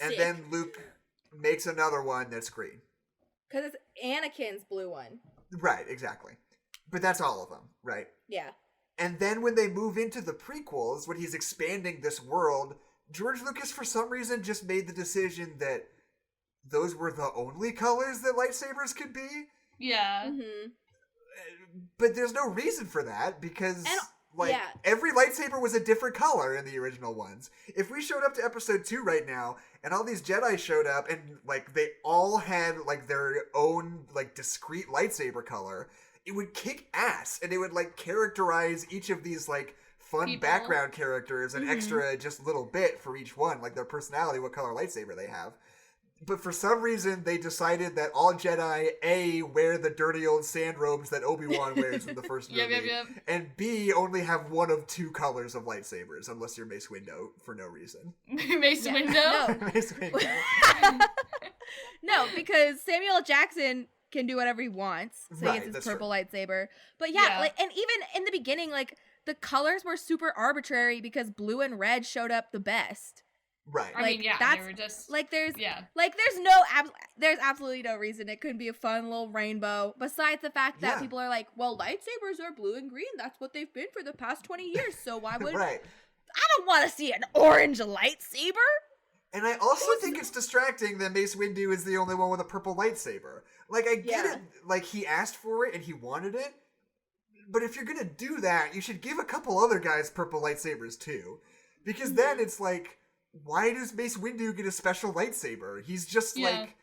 and then Luke makes another one that's green. Because it's Anakin's blue one. Right, exactly. But that's all of them, right? Yeah. And then when they move into the prequels, when he's expanding this world, George Lucas, for some reason, just made the decision that those were the only colors that lightsabers could be. Yeah. Mm-hmm. But there's no reason for that, because... every lightsaber was a different color in the original ones. If we showed up to episode 2 right now, and all these Jedi showed up, and, like, they all had, like, their own, like, discrete lightsaber color, it would kick ass, and it would, like, characterize each of these, like, fun background characters an extra just little bit for each one, like their personality, what color lightsaber they have. But for some reason, they decided that all Jedi, A, wear the dirty old sand robes that Obi-Wan wears in the first movie, and B, only have one of 2 colors of lightsabers, unless you're Mace Windu for no reason. Mace Windu? No. Mace Windu. No, because Samuel Jackson can do whatever he wants, so he gets his purple lightsaber. But like, and even in the beginning, like, the colors were super arbitrary because blue and red showed up the best. Right. I mean, that's, they were just... Like, there's absolutely no reason it couldn't be a fun little rainbow, besides the fact that people are like, well, lightsabers are blue and green. That's what they've been for the past 20 years, so why would... Right. I don't want to see an orange lightsaber! And I also think it's distracting that Mace Windu is the only one with a purple lightsaber. Like, I get it. Like, he asked for it and he wanted it. But if you're gonna do that, you should give a couple other guys purple lightsabers, too. Because then it's like... Why does Mace Windu get a special lightsaber? He's just, like,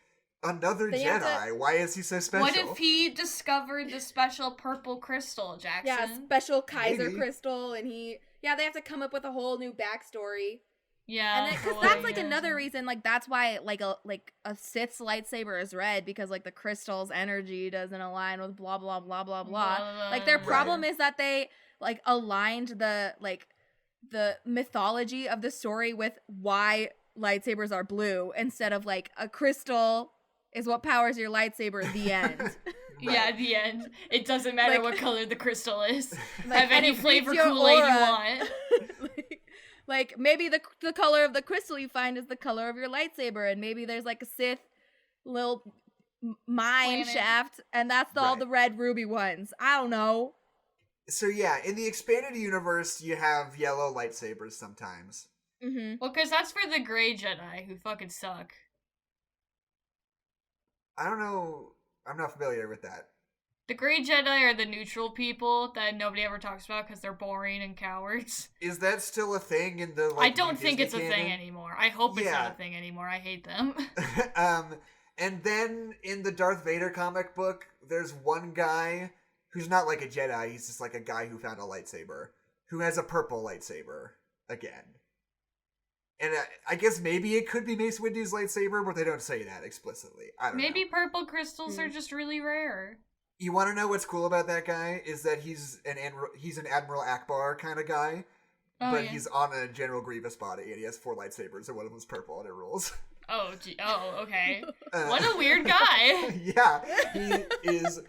another Jedi. Why is he so special? What if he discovered the special purple crystal, Jackson? Yeah, special Kaiser crystal, and they have to come up with a whole new backstory. Yeah. And because that's, like, another reason, like, that's why, like a Sith's lightsaber is red, because, like, the crystal's energy doesn't align with blah, blah, blah, blah, blah. Like, their problem is that they, like, aligned the mythology of the story with why lightsabers are blue instead of like a crystal is what powers your lightsaber. The end. Yeah, the end. It doesn't matter what color the crystal is. Like, have any flavor Kool-Aid you want. like maybe the color of the crystal you find is the color of your lightsaber, and maybe there's like a Sith little mine shaft, and that's all the red ruby ones. I don't know. So yeah, in the expanded universe, you have yellow lightsabers sometimes. Mm-hmm. Well, because that's for the gray Jedi, who fucking suck. I don't know. I'm not familiar with that. The gray Jedi are the neutral people that nobody ever talks about because they're boring and cowards. Is that still a thing in the, I don't think it's a thing anymore. I hope it's not a thing anymore. I hate them. And then in the Darth Vader comic book, there's one guy... who's not like a Jedi, he's just like a guy who found a lightsaber, who has a purple lightsaber, again. And I guess maybe it could be Mace Windu's lightsaber, but they don't say that explicitly. I don't know. Maybe purple crystals are just really rare. You want to know what's cool about that guy? Is that he's an Admiral Akbar kind of guy, but he's on a General Grievous body, and he has 4 lightsabers, and one of them's purple, and it rules. Oh, okay. What a weird guy. Yeah, he is...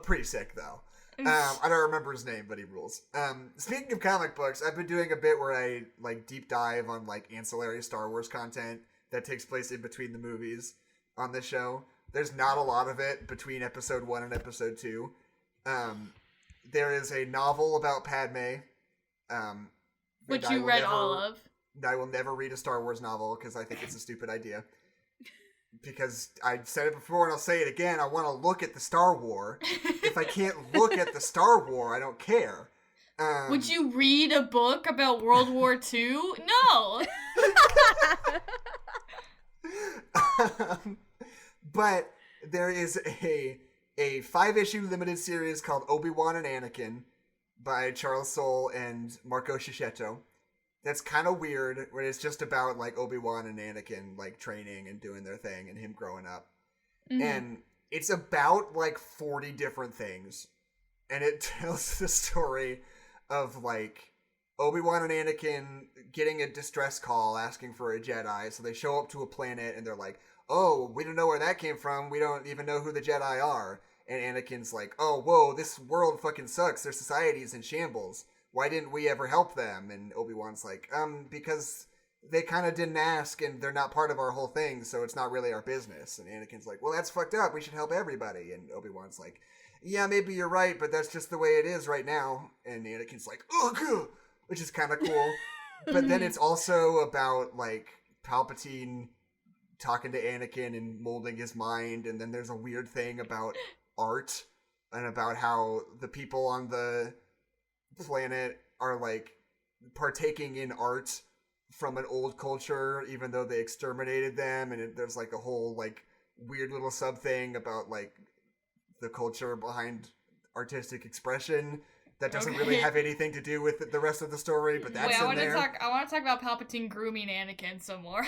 pretty sick, though. I don't remember his name, but he rules. Speaking of comic books, I've been doing a bit where I like deep dive on like ancillary Star Wars content that takes place in between the movies on this show. There's not a lot of it between episode 1 and episode 2. There is a novel about Padme. Which you read all of. I will never read a Star Wars novel because I think it's a stupid idea. Because I said it before and I'll say it again, I want to look at the Star War. If I can't look at the Star War, I don't care. Would you read a book about World War II? No! But there is a 5-issue limited series called Obi-Wan and Anakin by Charles Soule and Marco Cicchetto. That's kind of weird, when it's just about, like, Obi-Wan and Anakin, like, training and doing their thing and him growing up. Mm-hmm. And it's about, like, 40 different things. And it tells the story of, like, Obi-Wan and Anakin getting a distress call asking for a Jedi. So they show up to a planet and they're like, oh, we don't know where that came from. We don't even know who the Jedi are. And Anakin's like, oh, whoa, this world fucking sucks. Their society's in shambles. Why didn't we ever help them? And Obi-Wan's like, because they kind of didn't ask and they're not part of our whole thing, so it's not really our business. And Anakin's like, well, that's fucked up. We should help everybody. And Obi-Wan's like, yeah, maybe you're right, but that's just the way it is right now. And Anakin's like, ugh, which is kind of cool. But then it's also about, like, Palpatine talking to Anakin and molding his mind. And then there's a weird thing about art and about how the people on the planet are, like, partaking in art from an old culture even though they exterminated them, and there's, like, a whole, like, weird little sub thing about, like, the culture behind artistic expression that doesn't really have anything to do with the rest of the story, but that's in there. I want to talk about Palpatine grooming Anakin some more.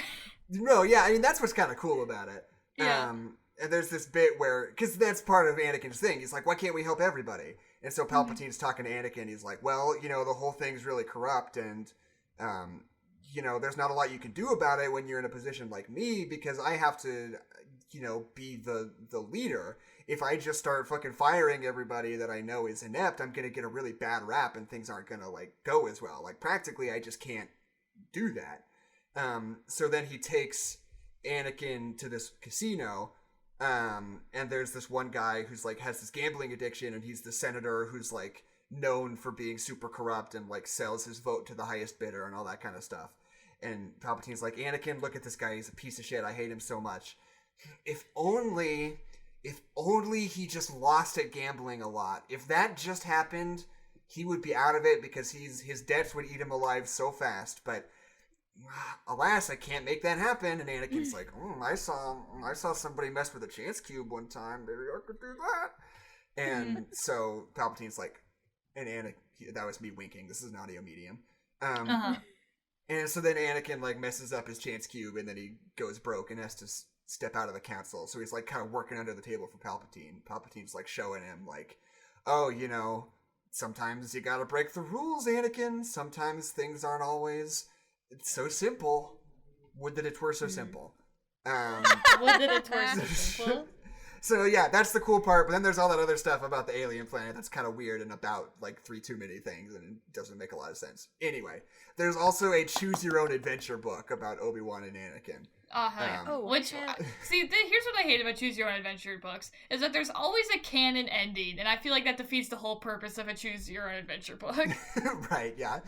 No, yeah, I mean, that's what's kind of cool about it. Yeah. And there's this bit where, because that's part of Anakin's thing, he's like, why can't we help everybody? And so Palpatine's talking to Anakin, he's like, well, you know, the whole thing's really corrupt, and, you know, there's not a lot you can do about it when you're in a position like me, because I have to, you know, be the leader. If I just start fucking firing everybody that I know is inept, I'm gonna get a really bad rap, and things aren't gonna, like, go as well. Like, practically, I just can't do that. So then he takes Anakin to this casino, and there's this one guy who's, like, has this gambling addiction, and he's the senator who's, like, known for being super corrupt and, like, sells his vote to the highest bidder and all that kind of stuff. And Palpatine's like, Anakin, look at this guy, he's a piece of shit, I hate him so much. If only he just lost at gambling a lot. If that just happened, he would be out of it, because his debts would eat him alive so fast. But alas, I can't make that happen. And Anakin's like, I saw somebody mess with a chance cube one time. Maybe I could do that. And so Palpatine's like, and Anakin, that was me winking. This is an audio medium. And so then Anakin, like, messes up his chance cube, and then he goes broke and has to step out of the council. So he's, like, kind of working under the table for Palpatine. Palpatine's, like, showing him, like, oh, you know, sometimes you gotta break the rules, Anakin. Sometimes things aren't always so simple. Would that it were so simple. Would that it were so simple. So, yeah, that's the cool part. But then there's all that other stuff about the alien planet that's kind of weird and about, like, 3 too many things, and it doesn't make a lot of sense. Anyway, there's also a choose-your-own-adventure book about Obi-Wan and Anakin. Here's what I hate about Choose Your Own Adventure books, is that there's always a canon ending, and I feel like that defeats the whole purpose of a Choose Your Own Adventure book. Right, yeah.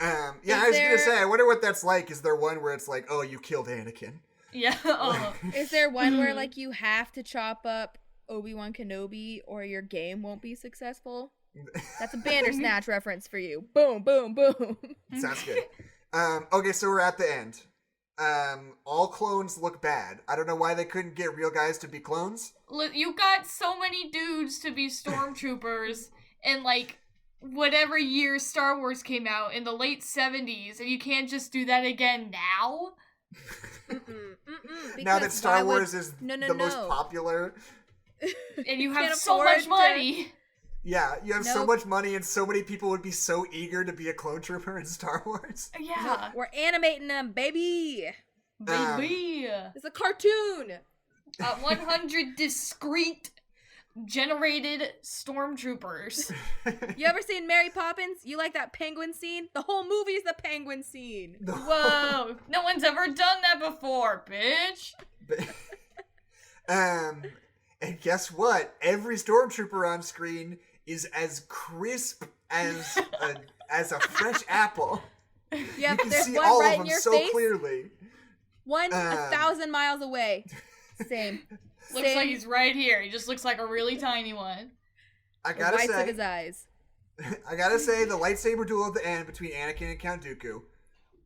I was gonna say, I wonder what that's like. Is there one where it's like, oh, you killed Anakin? Yeah. Is there one where, like, you have to chop up Obi-Wan Kenobi or your game won't be successful? That's a Bandersnatch reference for you. Boom, boom, boom. Sounds good. Okay, so we're at the end. All clones look bad. I don't know why they couldn't get real guys to be clones. You got so many dudes to be stormtroopers in, like, whatever year Star Wars came out in the late 70s, and you can't just do that again now? Now that Star Wars is the most popular. And you have so much money. Yeah, you have so much money, and so many people would be so eager to be a clone trooper in Star Wars. Yeah. We're animating them, baby. Baby. It's a cartoon. 100 discrete generated stormtroopers. You ever seen Mary Poppins? You like that penguin scene? The whole movie's the penguin scene. Whoa. No one's ever done that before, bitch. And guess what? Every stormtrooper on screen is as crisp as a fresh apple. Yeah, you can there's see one all right of in them your so face. clearly. One 1,000 miles away. Same. Looks like he's right here. He just looks like a really tiny one. I gotta the whites say, of his eyes. I gotta say, the lightsaber duel at the end between Anakin and Count Dooku.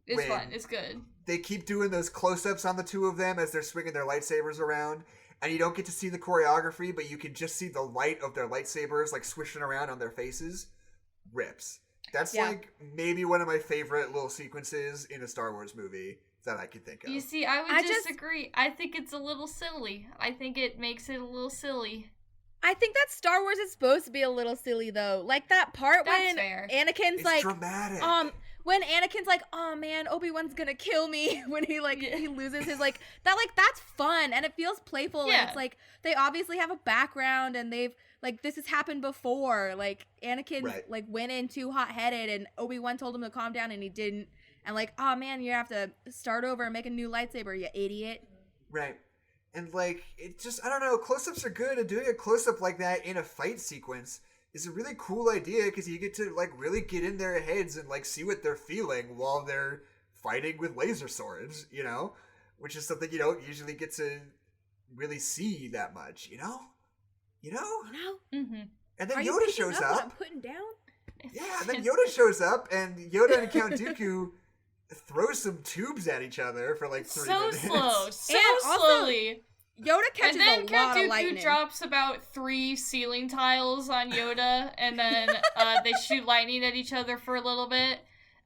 It's fun. It's good. They keep doing those close-ups on the two of them as they're swinging their lightsabers around, and you don't get to see the choreography, but you can just see the light of their lightsabers, like, swishing around on their faces. rips. That's Yeah. like maybe one of my favorite little sequences in a Star Wars movie that I could think of. You see, I would disagree. I think it's a little silly. I think it makes it a little silly. I think that Star Wars is supposed to be a little silly though. Like that part That's when fair. Anakin's It's like dramatic. when Anakin's like, "Oh man, Obi-Wan's gonna kill me," when he he loses his that's fun and it feels playful and it's like they obviously have a background and they've this has happened before. Like Anakin went in too hot-headed and Obi-Wan told him to calm down and he didn't. And oh man, you have to start over and make a new lightsaber, you idiot. Right. And it just, I don't know, close-ups are good, and doing a close-up like that in a fight sequence is a really cool idea because you get to really get in their heads and see what they're feeling while they're fighting with laser swords, which is something you don't usually get to really see that much, Mm-hmm. And then Are Yoda you shows up. up. What I'm putting down? Yeah, and then Yoda shows up, and Yoda and Count Dooku throw some tubes at each other for 3 minutes. So slowly. Yoda catches and then a Count lot of Dooku lightning. drops about 3 ceiling tiles on Yoda, and then they shoot lightning at each other for a little bit,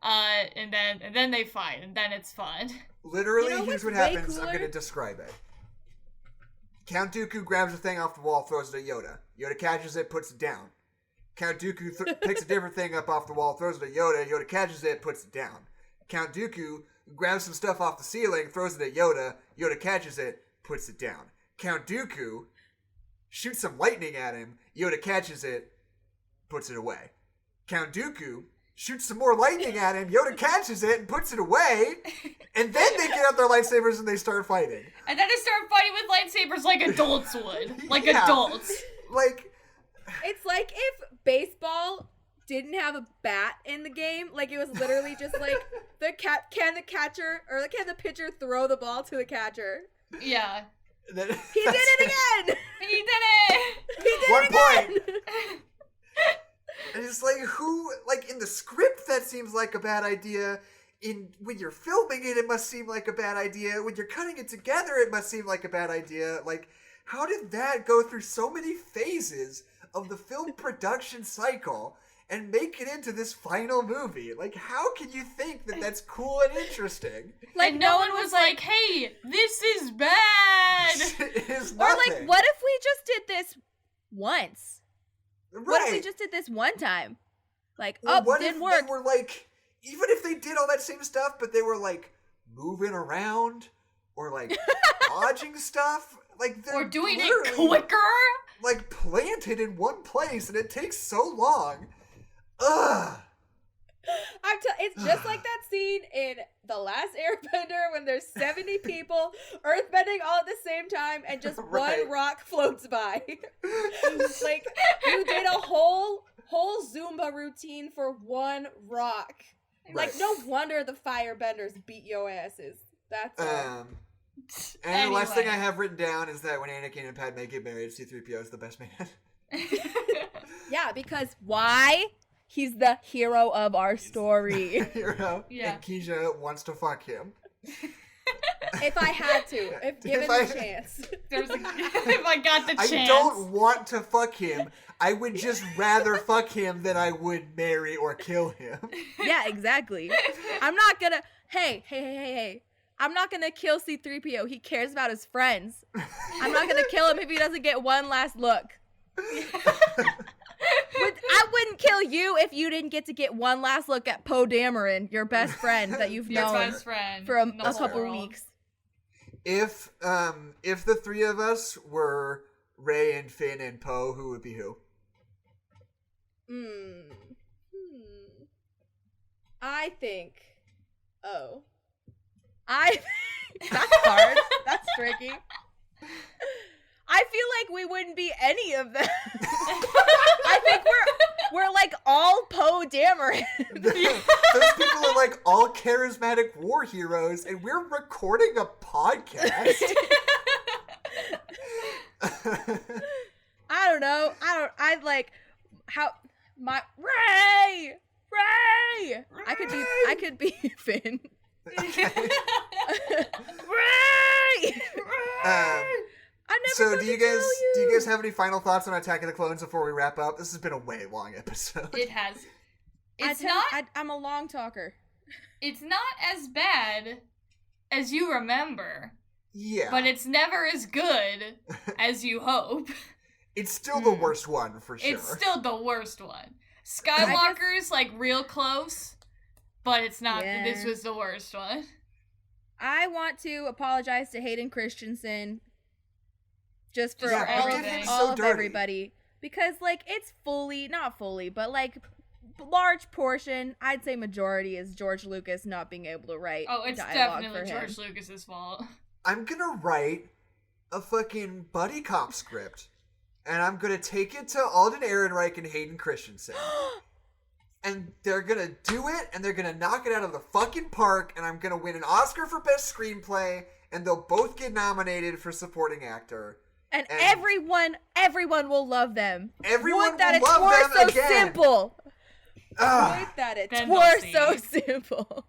and then they fight, and then it's fun. Literally, here's what happens. I'm going to describe it. Count Dooku grabs a thing off the wall, throws it at Yoda. Yoda catches it, puts it down. Count Dooku picks a different thing up off the wall, throws it at Yoda. Yoda catches it, puts it down. Count Dooku grabs some stuff off the ceiling, throws it at Yoda. Yoda catches it, puts it down. Count Dooku shoots some lightning at him. Yoda catches it, puts it away. Count Dooku shoots some more lightning at him. Yoda catches it and puts it away. And then they get out their lightsabers and they start fighting. And then they start fighting with lightsabers like adults would. Like adults. It's like if baseball didn't have a bat in the game. It was literally just can the pitcher throw the ball to the catcher? Yeah. He did it again! He did it! He did 1 it again! point! And it's who, in the script that seems like a bad idea. When you're filming it must seem like a bad idea. When you're cutting it together, it must seem like a bad idea. How did that go through so many phases of the film production cycle and make it into this final movie? How can you think that that's cool and interesting? No one was like, hey, this is bad! It is Or nothing. what if we just did this once? Right. What if we just did this one time? What didn't if work. they were even if they did all that same stuff, but they were moving around or dodging stuff, or doing it quicker, planted in one place, and it takes so long. Ugh. It's just like that scene in The Last Airbender when there's 70 people earthbending all at the same time and just one rock floats by. You did a whole Zumba routine for one rock. No wonder the firebenders beat your asses. That's And the last thing I have written down is that when Anakin and Padme get married, C-3PO is the best man. Yeah, because why? He's the hero of our story. Hero. Yeah. And Kezia wants to fuck him. If I had to. If given the chance. If I got the chance. I don't want to fuck him. I would just rather fuck him than I would marry or kill him. Yeah, exactly. I'm not gonna... Hey. I'm not gonna kill C-3PO. He cares about his friends. I'm not gonna kill him if he doesn't get one last look. I wouldn't kill you if you didn't get to get one last look at Poe Dameron, your best friend that you've known for a couple weeks. If the three of us were Rey and Finn and Poe, who would be who? I think. That's hard. That's tricky. I feel like we wouldn't be any of them. I think we're all Poe Dameron. Those people are all charismatic war heroes, and we're recording a podcast. I don't know. Ray. I could be Finn. Okay. Ray. So do you guys have any final thoughts on Attack of the Clones before we wrap up? This has been a way long episode. It has. I'm a long talker. It's not as bad as you remember. Yeah. But it's never as good as you hope. It's still the worst one, for sure. It's still the worst one. Skywalker's, like, real close, but it's not. Yeah. This was the worst one. I want to apologize to Hayden Christianson just for all of everybody. Because, like, it's not fully, but, like, large portion, I'd say majority, is George Lucas not being able to write dialogue for him. Oh, it's definitely George Lucas's fault. I'm gonna write a fucking buddy cop script, and I'm gonna take it to Alden Ehrenreich and Hayden Christensen. And they're gonna do it, and they're gonna knock it out of the fucking park, and I'm gonna win an Oscar for Best Screenplay, and they'll both get nominated for Supporting Actor. And everyone will love them. Everyone will love them again. Simple. Point that it's so simple.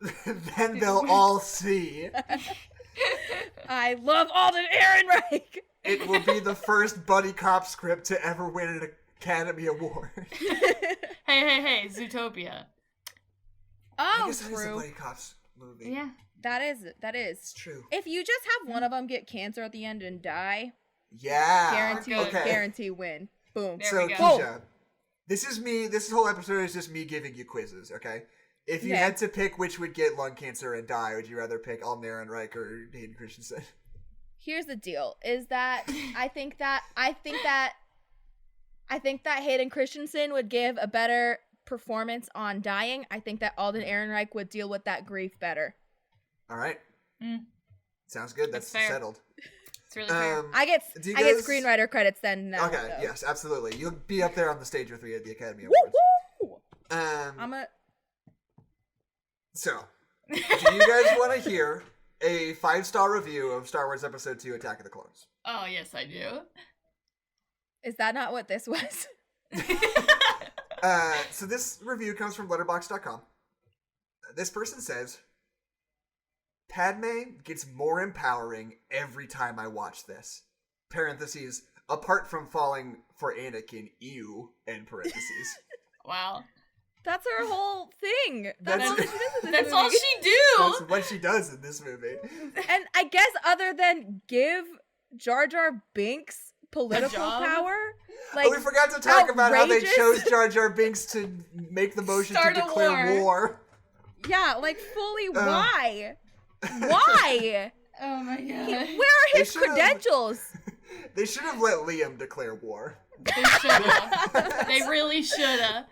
Then they'll all see. I love Alden Ehrenreich. It will be the first buddy cop script to ever win an Academy Award. Hey, Zootopia. I guess that is a buddy cops movie. Yeah. That is. It's true. If you just have one of them get cancer at the end and die, guarantee win. Boom. So, Keisha, this whole episode is just me giving you quizzes, okay? If you had to pick which would get lung cancer and die, would you rather pick Alden Ehrenreich or Hayden Christensen? Here's the deal: is that I think that Hayden Christensen would give a better performance on dying. I think that Alden Ehrenreich would deal with that grief better. All right. Sounds good. That's settled. It's really fair. I get screenwriter credits then. Now, okay. though. Yes, absolutely. You'll be up there on the stage with me at the Academy Awards. Woo! So, do you guys want to hear a 5-star review of Star Wars Episode 2 Attack of the Clones? Oh, yes, I do. Is that not what this was? So this review comes from Letterboxd.com. This person says, Padme gets more empowering every time I watch this. Parentheses, apart from falling for Anakin, ew, end parentheses. Wow. That's her whole thing. That's all she does in this That's movie. all she do. That's what she does in this movie. And I guess other than give Jar Jar Binks political power, like, we forgot to talk about how they chose Jar Jar Binks to make the motion to declare war. Yeah, like fully why? Why? Oh my god. Where are his credentials? They should have let Liam declare war. They should have. They really should have.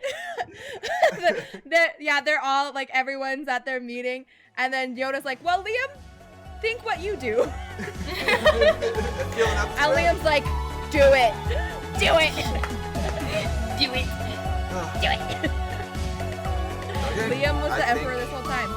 They're all, like, everyone's at their meeting, and then Yoda's like, well, Liam, think what you do. And Liam's like, do it. Do it. Do it. Do it. Okay. Liam was the emperor this whole time.